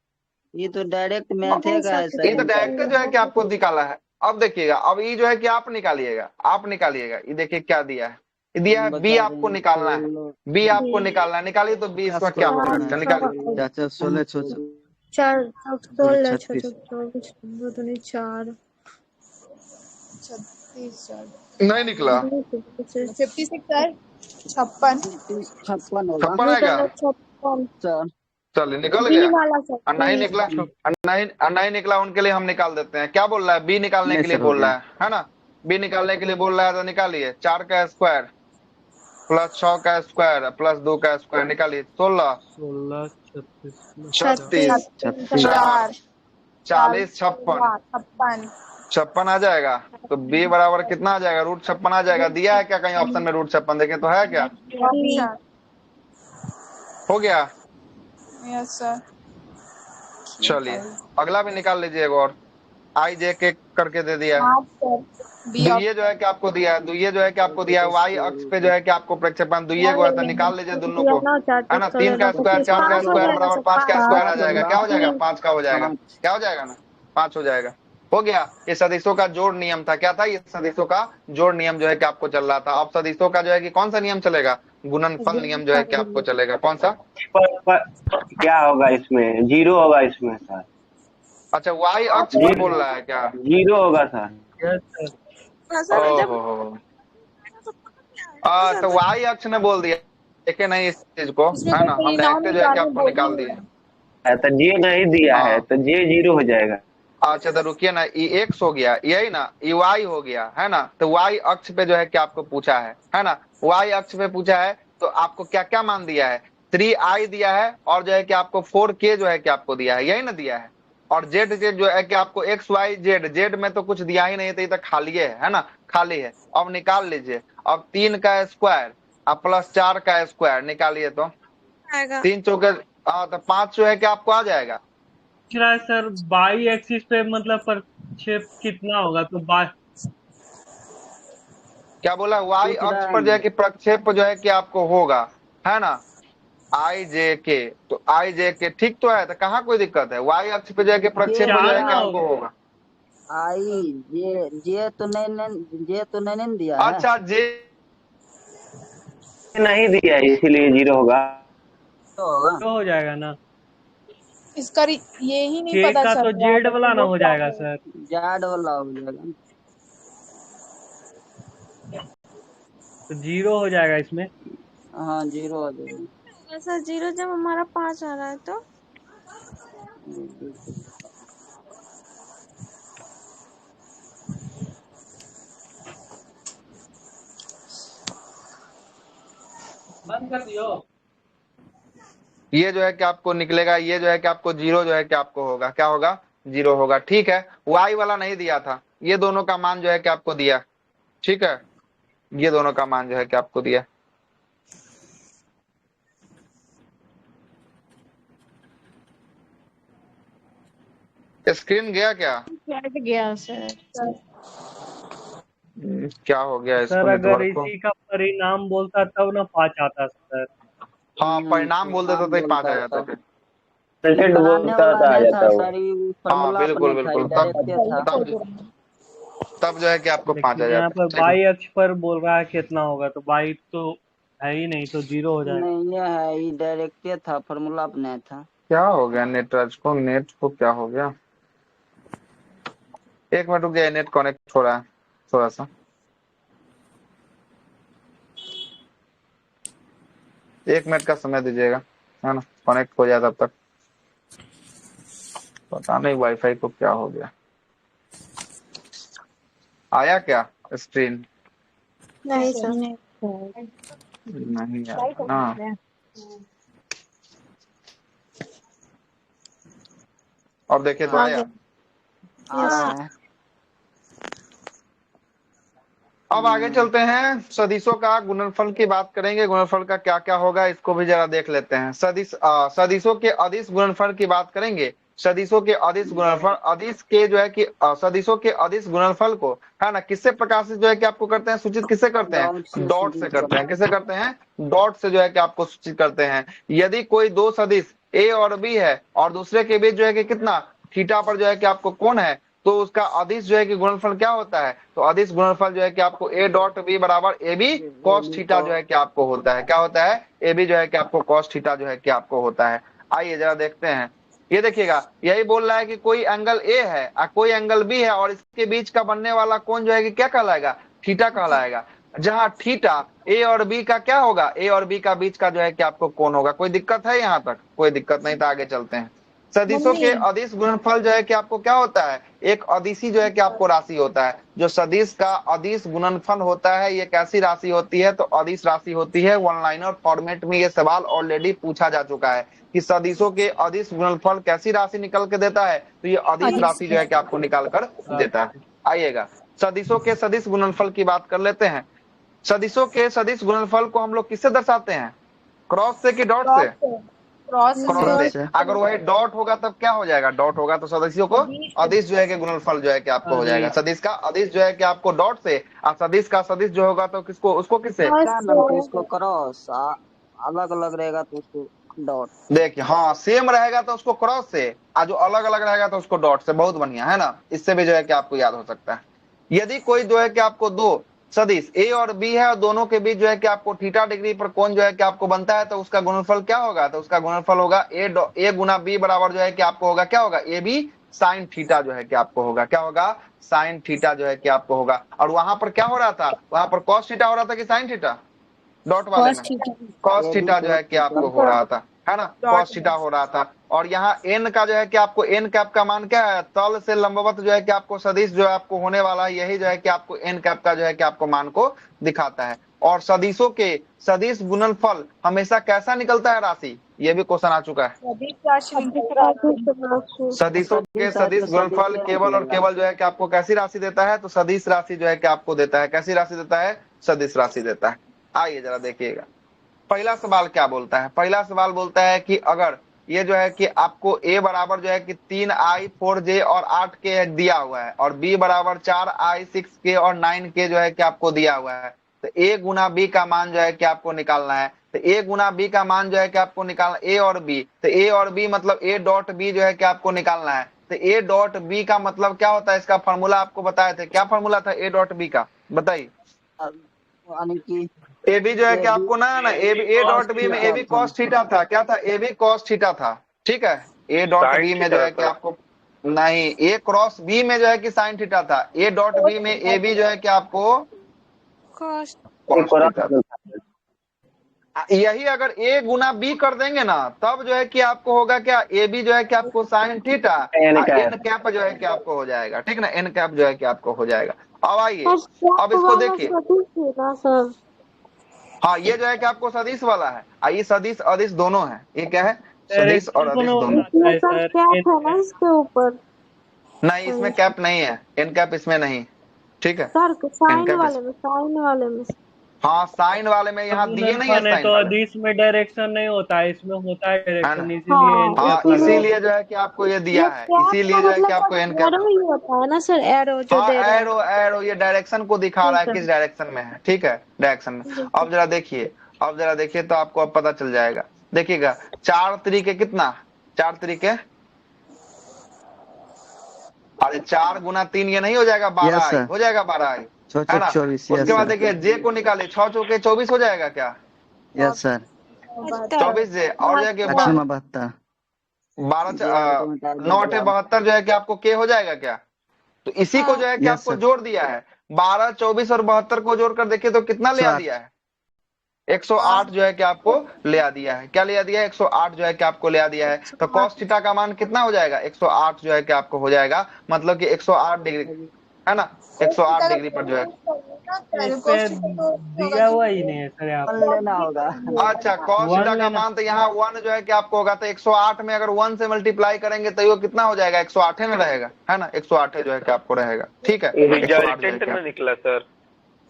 ये तो डायरेक्ट मैथ है का ये तो डायरेक्ट जो है कि आपको निकाला है। अब देखिएगा, अब ये जो है कि आप निकालिएगा। ये देखिए क्या दिया है, ये दिया है बी, आपको निकालना है, बी आपको निकालना है। निकालिए तो बी इसका क्या होगा, निकालिए। चाचा 16 4 16 4 नहीं निकला। 56 सर, 56 56 आएगा। 56 चलिए निकल बी गया। वाला सर, और नहीं निकला, नहीं निकला, उनके लिए हम निकाल देते हैं। क्या बोल रहा है, बी निकालने के लिए बोल रहा है ना। बी निकालने के लिए बोल रहा है तो निकालिए। 4 का स्क्वायर प्लस 6 का स्क्वायर प्लस 2 का स्क्वायर, निकालिए। 16 36 40 56 56 आ जाएगा। तो बी बराबर कितना आ जाएगा, रूट 56 आ जाएगा। दिया है क्या कहीं ऑप्शन में रूट 56? देखें तो है क्या, हो गया। Yes sir. चलिए अगला भी निकाल लीजिए एक और। आई जे के करके दे दिया है। दुइये जो है कि आपको दिया है, दुइये जो है कि आपको दिया है वाई अक्ष पे जो है कि आपको प्रक्षेपण दुइये को है, तो निकाल लीजिए दोनों को, है ना। 3 का स्क्वायर 4 का स्क्वायर बराबर 5 का स्क्वायर आ जाएगा। क्या हो जाएगा, 5 का हो जाएगा। क्या हो जाएगा ना, 5 हो जाएगा। हो गया। ये सदिशों का जोड़ नियम था। क्या था, ये सदिशों का जोड़ नियम जो है कि आपको चल रहा था। अब सदिशों का जो है कि कौन सा नियम चलेगा, गुणनफल नियम जो है कि आपको चलेगा। कौन सा, क्या होगा इसमें, 0 होगा इसमें सर। अच्छा वाई अक्ष पर बोल रहा है क्या, 0 होगा सर। तो वाई अक्ष ने बोल दिया, देखे नहीं इस चीज को, है ना। हम डायरेक्ट जो है कि आपको निकाल दिए। तो जे नहीं दिया है तो जे 0 हो जाएगा। अच्छा तो रुकिए ना, ई एक्स हो गया, यही ना, ई वाई हो गया, है ना। तो वाई अक्ष पे जो है कि आपको पूछा है ना। वाई अक्ष पे पूछा है तो आपको क्या क्या मान दिया है, 3i दिया है और जो है कि आपको 4k जो है कि आपको दिया है, यही ना दिया है। और जेड जो है कि आपको एक्स वाई जेड, जेड में तो कुछ दिया ही नहीं, तो ये तो खाली है ना, खाली है। अब निकाल लीजिए। अब 3 का स्क्वायर अब प्लस 4 का स्क्वायर निकालिए तो 3 चौके तो 5 जो है कि आपको आ जाएगा। सर बाई एक्सिस पे मतलब प्रक्षेप कितना होगा, तो क्या बोला, वाई अक्ष पर जो है कि प्रक्षेप जो है कि आपको होगा, है ना, आई जे के। तो आई जे के ठीक तो है, तो कहाँ कोई दिक्कत है। वाई अक्ष पे जो है कि प्रक्षेप जो है कि आपको होगा। आई जे तो नहीं दिया है। अच्छा जे नहीं दिया है इसीलिए 0 होगा। तो हो जाएगा ना, इसका ये ही नहीं के पता का चल तो जेड वाला ना हो जाएगा सर, जेड वाला हो जाएगा, तो 0 हो जाएगा इसमें। हाँ 0 हो जाएगा सर। 0 जब हमारा 5 आ रहा है तो बंद कर दियो। ये जो है कि आपको निकलेगा, ये जो है कि आपको 0 जो है कि आपको होगा, क्या होगा, 0 होगा। ठीक है, वाई वाला नहीं दिया था, ये दोनों का मान जो है कि आपको दिया। ठीक है, ये दोनों का मान जो है कि आपको दिया। स्क्रीन गया क्या, गया सर। क्या हो गया इसको सर अगर नेटवर्क को? इसी का परिणाम बोलता तब ना 5 आता सर। हाँ परिणाम बोल देते तो ही 5 आ जाते थे। रिजल्ट बनाने बोलता वाला तो आ नहीं था जाता वो। सर, ये हाँ फॉर्मूला बिल्कुल अपने था, बिल्कुल, डायरेक्ट था। तब जो है कि आपको 5 आ लेकिन यहाँ जाता पर है। ठीक है। बाई अक्ष पर बोल रहा है कितना होगा, तो बाई तो है ही नहीं, तो 0 हो जाएगा। नहीं ये है, ये डायरेक्ट था, फॉर्मूला अपने था। क्या हो गया नेट को क्या हो गया? एक मिनट रुक गया, नेट कनेक्ट हो रहा है थोड़ा सा। एक मिनट का समय दीजिएगा, है ना, कनेक्ट हो जाए तब तक। पता नहीं वाईफाई को क्या हो गया। आया क्या स्क्रीन? नहीं सर। नहीं आया ना। और देखिए तो आया। आ रहा है। अब आगे चलते हैं, सदिशों का गुणनफल की बात करेंगे। गुणनफल का क्या क्या होगा इसको भी जरा देख लेते हैं। सदिशों के अदिश गुणनफल की बात करेंगे। सदिशों के अदिश गुणनफल, अदिश के जो है कि सदिशों के अदिश गुणनफल को, है ना, किससे प्रकाशित जो है कि आपको करते हैं, सूचित किससे करते हैं? डॉट से करते हैं। किससे करते हैं? डॉट से जो है कि आपको सूचित करते हैं। यदि कोई दो सदिश ए और बी है और दूसरे के बीच जो है कि कितना थीटा पर जो है कि आपको कोण है, तो उसका अदिश जो है कि गुणनफल क्या होता है? तो अदिश गुणनफल जो है कि आपको ए डॉट बी बराबर ए बी कॉस थीटा जो है कि आपको होता है। क्या होता है? ए बी जो है कि आपको कॉस थीटा जो है कि आपको होता है। आइए जरा देखते हैं। ये देखिएगा, यही बोल रहा है कि कोई एंगल ए है और कोई एंगल बी है और इसके बीच का बनने वाला कोण जो है कि क्या कहलाएगा? थीटा कहलाएगा। जहां थीटा ए और बी का क्या होगा? ए और बी का बीच का जो है कि आपको कोण होगा। कोई दिक्कत है यहाँ तक? कोई दिक्कत नहीं, तो आगे चलते हैं। सदिशों के अदिश गुणनफल जो है कि आपको क्या होता है? एक अदिशी जो है कि आपको राशि होता है। जो सदिश का अदिश गुणनफल होता है, ये कैसी राशि होती है? तो अदिश राशि होती है। वन लाइनर फॉर्मेट में ये सवाल ऑलरेडी पूछा जा चुका है कि सदिशों के अदिश गुणनफल कैसी राशि निकल के देता है? तो ये अदिश राशि जो है कि आपको निकाल कर देता है। आइएगा, सदिशों के सदिश गुणनफल की बात कर लेते हैं। सदिशों के सदिश गुणनफल को हम लोग किससे दर्शाते हैं? क्रॉस से कि डॉट से? क्रॉस से। अगर वही डॉट होगा तब क्या हो जाएगा? डॉट होगा तो सदिशों को अदिश जो है कि गुणनफल जो है कि आपको हो जाएगा। सदिश का अदिश जो है कि आपको डॉट से, और सदिश का सदिश जो होगा तो किसको, उसको किससे? क्या नाम है इसको? क्रॉस। अलग अलग रहेगा तो उसको डॉट। देखिए, हाँ सेम रहेगा तो उसको क्रॉस से, और जो अलग अलग रहेगा तो उसको डॉट से। बहुत बढ़िया, है ना, इससे भी जो है कि आपको याद हो सकता है। यदि कोई जो है कि आपको दो सदिश ए और बी है और दोनों के बीच जो है कि आपको थीटा डिग्री पर कोण जो है कि आपको बनता है, तो उसका गुणनफल क्या होगा? तो उसका गुणनफल होगा ए गुना बी बराबर जो है कि आपको होगा क्या होगा? ए बी साइन थीटा जो है कि आपको होगा। क्या होगा? साइन थीटा जो है कि आपको होगा। और वहां पर क्या हो रहा था? वहां पर कॉस थीटा हो रहा था कि साइन थीटा? डॉट वाले में कॉस थीटा जो है कि आपको हो रहा था, है ना, कॉस थीटा हो रहा था। और यहाँ एन का जो है कि आपको एन कैप का मान क्या है? तल से लंबवत जो है कि आपको सदिश जो है आपको होने वाला है, यही जो है कि आपको एन कैप का जो है कि आपको मान को दिखाता है। और सदिशों के सदिश गुणनफल हमेशा कैसा निकलता है राशि? ये भी क्वेश्चन आ चुका है। सदिशों के सदिश गुणनफल केवल और केवल जो है कि आपको कैसी राशि देता है? तो सदिश राशि जो है कि आपको देता है। कैसी राशि देता है? सदिश राशि देता है। आइए जरा देखिएगा, पहला सवाल क्या बोलता है? पहला सवाल बोलता है कि अगर ये जो है कि आपको a बराबर जो है कि 3i 4j और 8k दिया हुआ है, और b बराबर 4i 6k और 9k जो है कि आपको दिया हुआ है, तो a गुना b का मान जो है कि आपको निकालना है। तो a गुना b का मान जो है कि आपको निकालना, a और b, तो a और b मतलब a डॉट b जो है कि आपको निकालना है। तो a डॉट b का मतलब क्या होता है? इसका फॉर्मूला आपको बताए थे। क्या फॉर्मूला था a डॉट b का? बताइए। ए बी जो है कि आपको ना ए डॉट बी में ए बी कॉस थीटा था। क्या था? ए बी कॉस थीटा था। ठीक है, ए डॉट बी में जो है कि आपको नहीं, ए क्रॉस बी में जो है कि साइन थीटा था। ए डॉट बी में ए बी जो है कि आपको कॉस थीटा था। यही अगर ए गुना बी कर देंगे ना, तब जो है कि आपको होगा क्या? ए बी जो है कि आपको साइन थीटा, एन कैप जो है कि आपको हो जाएगा। ठीक ना, एन कैप जो है कि आपको हो जाएगा। अब आइए, अब इसको देखिए। हाँ, ये जो है कि आपको सदिश वाला है, ये सदिश अदिश दोनों है। ये क्या है? सदिश और अदिश दोनों। इसके ऊपर नहीं, इसमें कैप नहीं है, एन कैप इसमें नहीं। ठीक है, सर एन कैप साइन वाले में हाँ साइन वाले में यहाँ दिए नहीं है साइन तो वाले, इसमें डायरेक्शन नहीं होता है, इसमें होता है है डायरेक्शन, ना। हाँ इसीलिए इसीलिए जो है कि आपको ये दिया है, इसीलिए जो है कि आपको एन एरो ही होता है ना सर, एरो जो हाँ दे रहे हैं। एरो एरो ये डायरेक्शन को दिखा रहा है किस डायरेक्शन में है, ठीक है डायरेक्शन में। अब जरा देखिए, अब जरा देखिए तो आपको अब पता चल जाएगा। देखिएगा 4 तरीके कितना, 4 तरीके, अरे 4 गुना 3 ये नहीं हो जाएगा 12 Yes, आई, sir. हो जाएगा 12 आई, है ना। 24, उसके बाद yes, देखिए जे को निकाले, 6 चौके 24 हो जाएगा क्या, यस सर। 24 जे, और जो है कि 872 12 9 72 जो है कि आपको के हो जाएगा क्या। तो इसी को जो है कि Yes, आपको sir. जोड़ दिया है, 12 24 और 72 को जोड़कर देखिए तो कितना ले आ 108 दिया है, 108 जो है कि आपको ले आ दिया है। क्या ले आ दिया है, 108 जो है कि आपको ले आ दिया है। तो cos थीटा का मान कितना हो जाएगा, 108 जो है कि आपको हो जाएगा, मतलब कि 108 डिग्री, है ना, 108 डिग्री पर जो है। दिया हुआ ही नहीं है सर यहाँ पे। लेना होगा। अच्छा cos थीटा का मान तो यहाँ 1 जो है कि आपको होगा, तो 108 में अगर 1 से मल्टीप्लाई करेंगे तो ये कितना हो जाएगा, 108 में रहेगा, है ना, 108 जो है कि आपको रहेगा, ठीक है। रिजल्टेंट में निकला सर।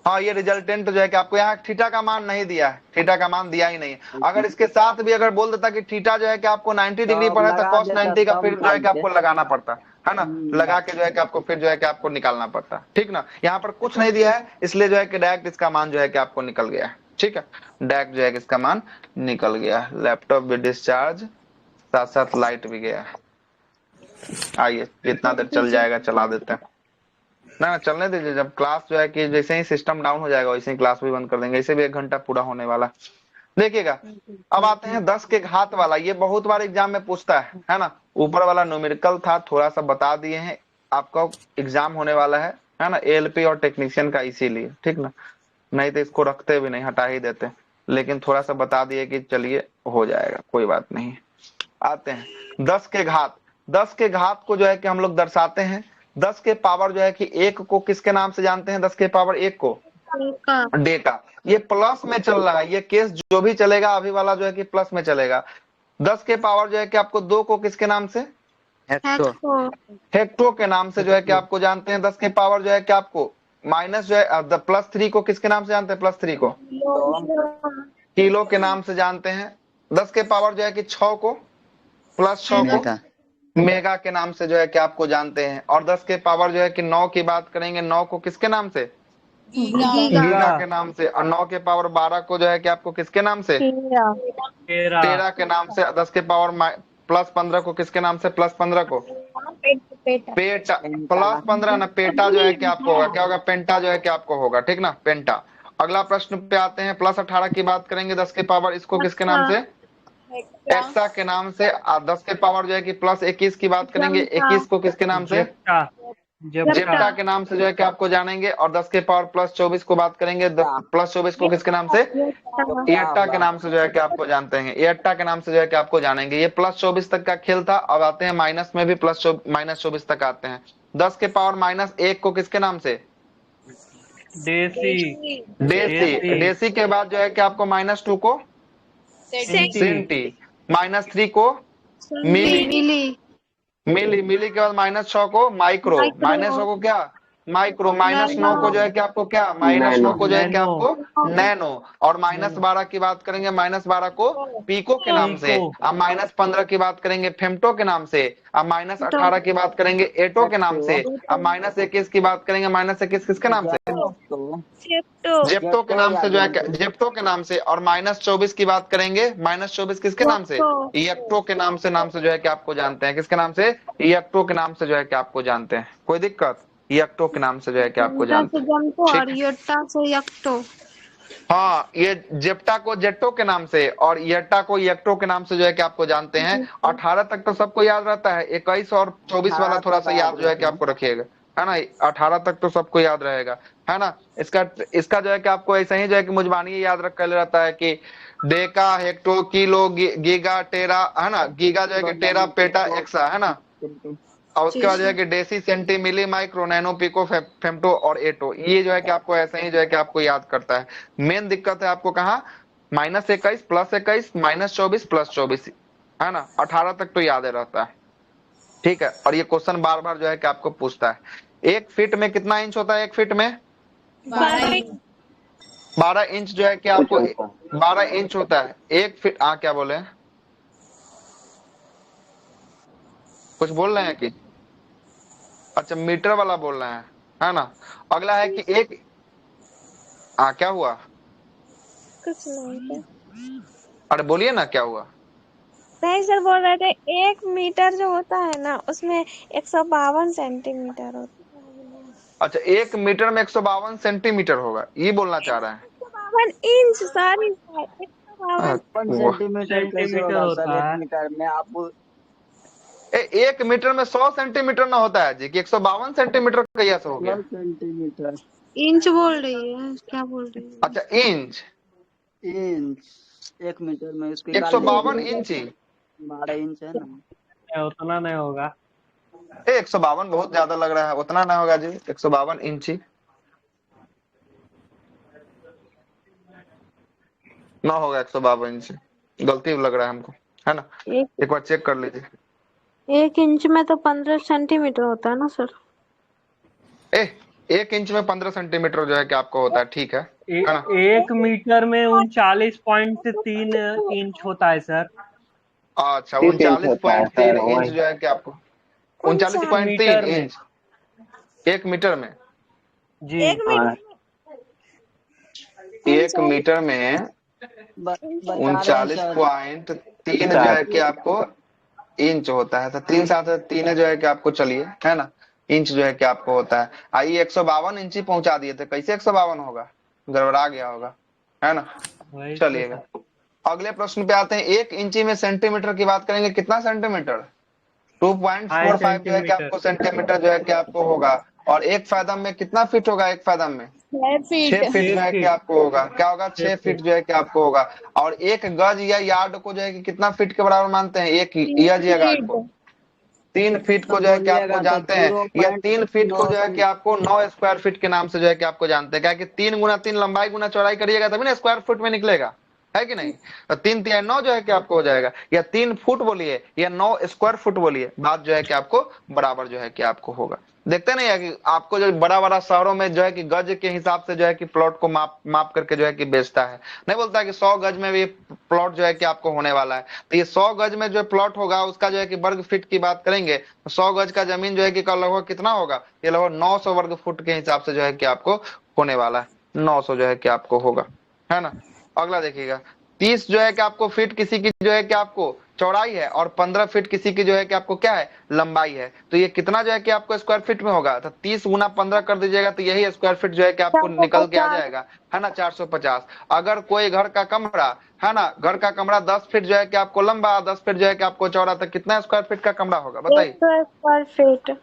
हाँ ये रिजल्टेंट जो है कि आपको यहाँ थीटा का मान नहीं दिया है, थीटा का मान दिया ही नहीं है। अगर इसके साथ भी अगर बोल देता कि थीटा जो है कि आपको 90 डिग्री पर है तो लगा cos देता 90 का तब फिर जो है कि निकाल आपको लगाना पड़ता है ना, लगा के जो है कि आपको फिर जो है कि आपको निकालना पड़ता है, ठीक ना। यहाँ पर कुछ नहीं दिया है, इसलिए जो है कि डायरेक्ट इसका मान जो है कि आपको निकल गया है, ठीक है, डायरेक्ट जो है कि इसका मान निकल गया है। लैपटॉप भी डिस्चार्ज, साथ साथ लाइट भी गया है। आइए जितना देर चल जाएगा चला देते हैं, ना चलने दीजिए, जब क्लास जो है कि जैसे ही सिस्टम डाउन हो जाएगा वैसे ही क्लास भी बंद कर देंगे, इसे भी 1 घंटा पूरा होने वाला। देखिएगा अब आते हैं 10 के घात वाला, ये बहुत बार एग्जाम में पूछता है ना। ऊपर वाला न्यूमेरिकल था, थोड़ा सा बता दिए हैं, आपका एग्जाम होने वाला है ना, एएलपी और टेक्नीशियन का, इसीलिए, ठीक ना, नहीं तो इसको रखते भी नहीं, हटा ही देते, लेकिन थोड़ा सा बता दिए कि चलिए हो जाएगा, कोई बात नहीं। आते हैं 10 के घात। 10 के घात को जो है कि हम लोग दर्शाते हैं, 10 के पावर जो है कि 1 को किसके नाम से जानते हैं, 10 के पावर 1 को डेटा। ये प्लस में चल रहा है, ये केस जो भी चलेगा अभी वाला जो है कि प्लस में चलेगा। 10 के पावर जो है कि आपको 2 को किसके नाम से, हेक्टो के नाम से जो है कि आपको जानते हैं। 10 के पावर जो है कि आपको माइनस जो है +3 को किसके नाम से जानते हैं, +3 को किलो के नाम से जानते हैं। 10 के पावर जो है कि 6 को +6 को मेगा के नाम से जो है कि आपको जानते हैं। और 10 के पावर जो है कि 9 की बात करेंगे, 9 को किसके नाम से, गीगा के नाम से। और 9 के पावर 12 को जो है कि आपको किसके नाम से, 13 के नाम से। 10 के पावर +15 को किसके नाम से, +15 को पेटा, +15 ना पेटा जो है कि आपको होगा, क्या होगा, पेंटा जो है कि आपको होगा, ठीक ना, पेंटा। अगला प्रश्न पे आते हैं, +18 की बात करेंगे 10 के पावर, इसको किसके नाम से, एक्सा के नाम से। 10 के पावर जो है कि +21 की बात करेंगे, 21 को किसके नाम से, जेप्टा के नाम से जो है कि आपको जानेंगे। और 10 के पावर +24 को बात करेंगे, +24 को किसके नाम से, एट्टा के नाम से जो है कि आपको जानते हैं, एट्टा के नाम से जो है कि आपको जानेंगे। ये +24 तक का खेल था। अब आते हैं माइनस में भी, -24 तक आते हैं। 10 के पावर -1 को किसके नाम से, डेसी के बाद जो है कि आपको -2 को सेंटी, -3 को मिली, मिली के बाद -6 को माइक्रो, -6 को क्या, माइक्रो। -9 को जो है कि आपको क्या, -9 को जो है कि आपको नैनो। और -12 की बात करेंगे, -12 को पीको के नाम से। अब -15 की बात करेंगे फेम्टो के नाम से। अब -18 की बात करेंगे एटो के नाम से। अब -21 की बात करेंगे, -21 किसके नाम से, जेप्टो के नाम से जो है, जेप्टो के नाम से। और -24 की बात करेंगे, -24 किसके नाम से, इयक्टो के नाम से जो है कि आपको जानते हैं, किसके नाम से, इयक्टो के नाम से जो है कि आपको जानते हैं। कोई दिक्कत, इयक्टो के नाम से जो है कि आपको जानते हैं। हाँ ये जेप्टा को जेट्टो के नाम से और इयट्टा को इयक्टो के नाम से जो है कि आपको जानते हैं। 18 तक तो सबको याद रहता है, 21 और 24 वाला थोड़ा सा याद जो है कि आपको रखिएगा, है ना। 18 तक तो सबको याद रहेगा, है ना। इसका जो है कि आपको ऐसा ही जो है कि मुजबानी याद रख कर रहता है कि डेका, हेक्टो, किलो, गीगा, टेरा, है ना। गीगा जो है कि टेरा, पेटा, एक्सा, है ना। और उसके बाद जो है कि डेसी, सेंटी, मिली, माइक्रो, नैनो, पिको, फेम्टो और एटो। ये जो है कि आपको ऐसे ही जो है कि आपको याद करता है। मेन दिक्कत है आपको कहाँ, -21, +21, -24, +24, है ना। 18 तक तो याद रहता है, ठीक है। और ये क्वेश्चन बार बार जो है कि आपको पूछता है। 1 फीट में कितना इंच होता है, 1 फीट में 12 इंच जो है कि आपको 12 इंच होता है 1 फीट। क्या बोले, कुछ बोल रहे हैं कि? अच्छा मीटर वाला बोल रहे हैं, है ना। अगला है कि एक क्या हुआ? कुछ नहीं सर। अरे बोलिए ना क्या हुआ? नहीं सर, बोल रहे थे 1 मीटर जो होता है ना उसमें 152 सेंटीमीटर होता है। अच्छा 1 मीटर में 152 सेंटीमीटर होगा, ये बोलना चाह रहे हैं? 152 इंच, सॉरी सर, 152। 1 सेंटीमीटर कैसे सेंटीमीटर होगा होता सर 1 है। मीटर में? आप 1 मीटर में 100 सेंटीमीटर ना होता है जी, कि 152 सेंटीमीटर कैसे हो गया? 100 सेंटीमीटर इंच बोल रही है, क्या बोल रही है? अच्छा इंच, इंच 1 मीटर में उसके 152 इंच ही। 12 इंच है ना। उतना नहीं होगा। 152 बहुत ज्यादा लग रहा है, उतना ना होगा जी, 152 इंच ही ना होगा, 152 इंच गलती लग रहा है हमको, है ना। एक बार चेक कर लीजिए। 1 इंच में तो 15 सेंटीमीटर होता है ना सर? 1 इंच में 15 सेंटीमीटर जो है कि आपको होता है, ठीक है ना। 1 मीटर में 39.3 इंच होता है सर। अच्छा 30 इंच होता है 39.3 सर, इंच वही जो है कि आपको, 39.3 मीटर में इंच 1 मीटर में। जी। 1 मीटर 1 मीटर में बता रहे हैं सर। 39.3 जो है कि आपको इंच होता है। तो 3 साथ 3 जो है कि आपको, चलिए, है ना, इंच जो है कि आपको होता है। आइए 152 इंच ही पहुंचा दिए थे, कैसे 152 होगा? गड़बड़ा गया होगा, है ना। वही तो चलिएगा अगले प्रश्न पे आते हैं। 1 इंची में सेंटीमीटर की बात करेंगे, कितना सेंटीमीटर? 2.45 जो है कि आपको सेंटीमीटर जो है कि आपको होगा। और 1 फादम में कितना फीट होगा? 1 फादम में 6 फीट फीट जो है कि आपको होगा। क्या होगा? 6 फीट जो है कि आपको होगा। और 1 गज या यार्ड को जो है कि कितना फीट के बराबर मानते हैं? 1 गज या यार्ड को 3 फीट को जो है कि आपको बोलिएगा तो जानते हैं, या 3 फीट को 0.9 जो है कि आपको 9 स्क्वायर फीट के नाम से जो है कि आपको जानते हैं। क्या कि 3 गुना 3 लंबाई गुना चौड़ाई करिएगा तभी ना स्क्वायर फुट में निकलेगा, है कि नहीं। तो 3 3 9 जो है कि आपको हो जाएगा, या 3 फुट बोलिए या 9 स्क्वायर फुट बोलिए, बात जो है कि आपको बराबर जो है कि आपको होगा। देखते नहीं है कि आपको जो बड़ा बड़ा शहरों में जो है कि गज के हिसाब से जो है कि प्लॉट को माप करके जो है कि बेचता है। नहीं बोलता है कि 100 गज में भी प्लॉट जो है कि आपको होने वाला है। तो ये 100 गज में जो प्लॉट होगा उसका जो है कि वर्ग फीट की बात करेंगे तो 100 गज का जमीन जो है कि लगभग कितना होगा? ये लगभग 900 वर्ग फुट के हिसाब से जो है कि आपको होने वाला है। 900 जो है कि आपको होगा, है ना। अगला देखिएगा, 30 जो है कि आपको फीट किसी की जो है कि आपको चौड़ाई है, और 15 फीट किसी की जो है कि आपको क्या है? लंबाई है। तो ये कितना जो है कि आपको स्क्वायर फीट में होगा? तो 30 गुना 15 कर दीजिएगा तो यही स्क्वायर फीट जो है कि आपको निकल के आ जाएगा, है ना, 450। अगर कोई घर का कमरा, है ना, घर का कमरा 10 फीट जो है कि आपको लंबा, 10 फीट जो है कि आपको चौड़ा, तो कितना स्क्वायर फीट का कमरा होगा बताइए? 100 स्क्वायर फीट।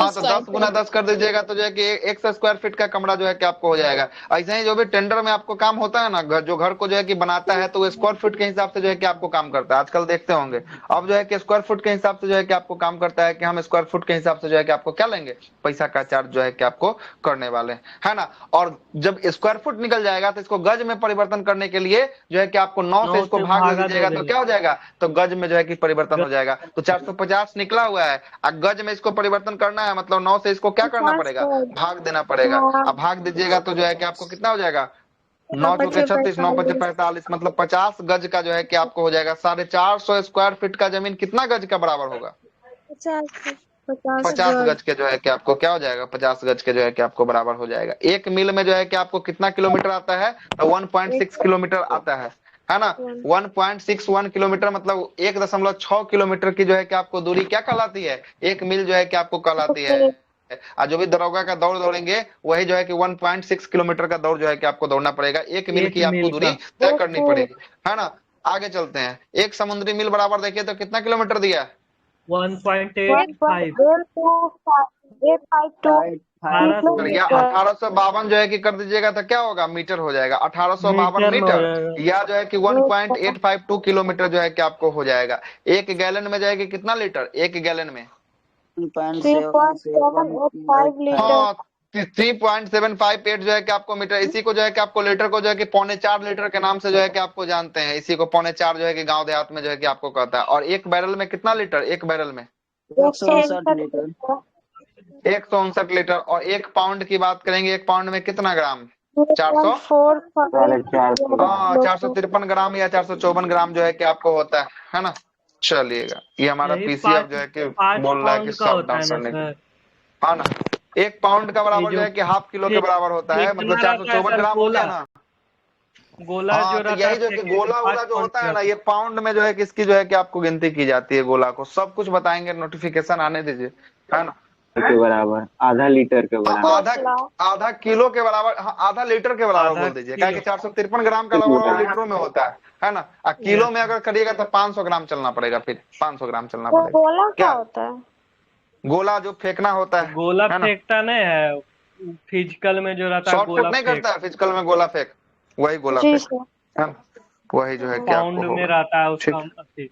हाँ तो 10 गुना 10 कर दीजिएगा तो जो है कि 100 स्क्वायर फीट का कमरा जो है कि आपको हो जाएगा। ऐसे ही जो भी टेंडर में आपको काम होता है ना, जो घर को जो है कि बनाता है, तो वो स्क्वायर फीट के हिसाब से जो है कि आपको काम करता है। आजकल देखते होंगे अब जो है कि स्क्वायर फुट के हिसाब से जो है कि आपको काम करता है, कि हम स्क्वायर फुट के हिसाब से जो है कि आपको क्या लेंगे? पैसा का चार्ज जो है कि आपको करने वाले, है ना। और जब स्क्वायर फुट निकल जाएगा तो इसको गज में परिवर्तन करने के लिए जो है कि आपको 9 से इसको भाग दे दीजिएगा तो क्या हो जाएगा? तो गज में जो है कि परिवर्तन हो जाएगा। तो 450 निकला हुआ है, गज में इसको परिवर्तन करना है, मतलब 9 से इसको क्या करना पड़ेगा? भाग देना पड़ेगा। अब भाग दीजिएगा तो जो है कि आपको कितना हो जाएगा? 9 चौके 36, 9 पचे 45, मतलब 50 गज का जो है कि आपको हो जाएगा। 450 स्क्वायर फीट का जमीन कितना गज का बराबर होगा? 50 गज के जो है कि आपको क्या हो जाएगा? 50 गज के जो है कि आपको बराबर हो जाएगा। 1 मील में जो है कि आपको कितना किलोमीटर आता है? तो 1.6 किलोमीटर आता है ना। 1.61 किलोमीटर मतलब 1.6 किलोमीटर की जो है कि आपको दूरी क्या कहलाती है? 1 मील जो है कि आपको कहलाती है। जो भी दरोगा का दौड़ दौड़ेंगे वही जो है कि 1.6 किलोमीटर का दौड़ जो है कि आपको दौड़ना पड़ेगा। 1 मील की आपको दूरी तय करनी पड़ेगी, है ना। आगे चलते हैं। 1 समुद्री मील बराबर देखिए तो कितना किलोमीटर दिया? 1852 जो है कि कर दीजिएगा तो क्या होगा? मीटर हो जाएगा। 1852 मीटर या जो है कि 1.852 किलोमीटर जो है कि आपको हो जाएगा। 1 गैलन में जाएगी कितना लीटर? 1 गैलन में 3.758 जो है कि आपको मीटर। इसी को जो है कि आपको लीटर को जो है कि 4.25 लीटर के नाम से जो है कि आपको जानते हैं। इसी को 4.25 जो है कि गांव देहात में जो है कि आपको कहता है। और 1 बैरल में कितना लीटर? 1 बैरल में 159 लीटर। 159 लीटर। और 1 पाउंड की बात करेंगे, 1 पाउंड में कितना ग्राम? 4 हाँ 453 ग्राम या 454 ग्राम जो है कि आपको होता है ना। चलिएगा, ये हमारा यही पीसीएफ जो है कि 5 बोल रहा है कि पाउंड का शॉर्ट होता डाउन है ना करने की। सर? हाँ ना, 1 पाउंड का बराबर ये जो जो है कि हाफ किलो के बराबर होता है, मतलब फेंकना रहता है 454 सर, ग्राम हो गया गोला ना। गोला जो हाँ तो रहता है यही जो है कि फेंकने गोला में 5 वोला जो पाउंड होता का है ना, रहता ये पाउंड में जो है कि इसकी जो है कि आपको गिनती की जाती है। गोला को सब कुछ बताएंगे, नोटिफिकेशन आने दीजिए, है ना। के बराबर, आधा लीटर के बराबर। आधा किलो के बराबर, हाँ आधा लीटर के बराबर आधा बोल दीजिए, क्या कि किलो 453 ग्राम का लगभग लीटरों में होता है ना। किलो यस में अगर करिएगा तो 500 ग्राम चलना पड़ेगा, फिर 500 ग्राम चलना वो पड़ेगा। गोला क्या क्या होता है? गोला जो फेंकना होता गोला है ना। फेंकता नहीं है, फिजिकल में जो रहता है शॉर्ट पुट गोला नहीं फेंक करता है फिजिकल में, गोला फेंक, वही गोला जी फेंक, सर। है ना। वही जो है कि आपको पाउंड में होगा। रहता है उसका ठीक, अथी।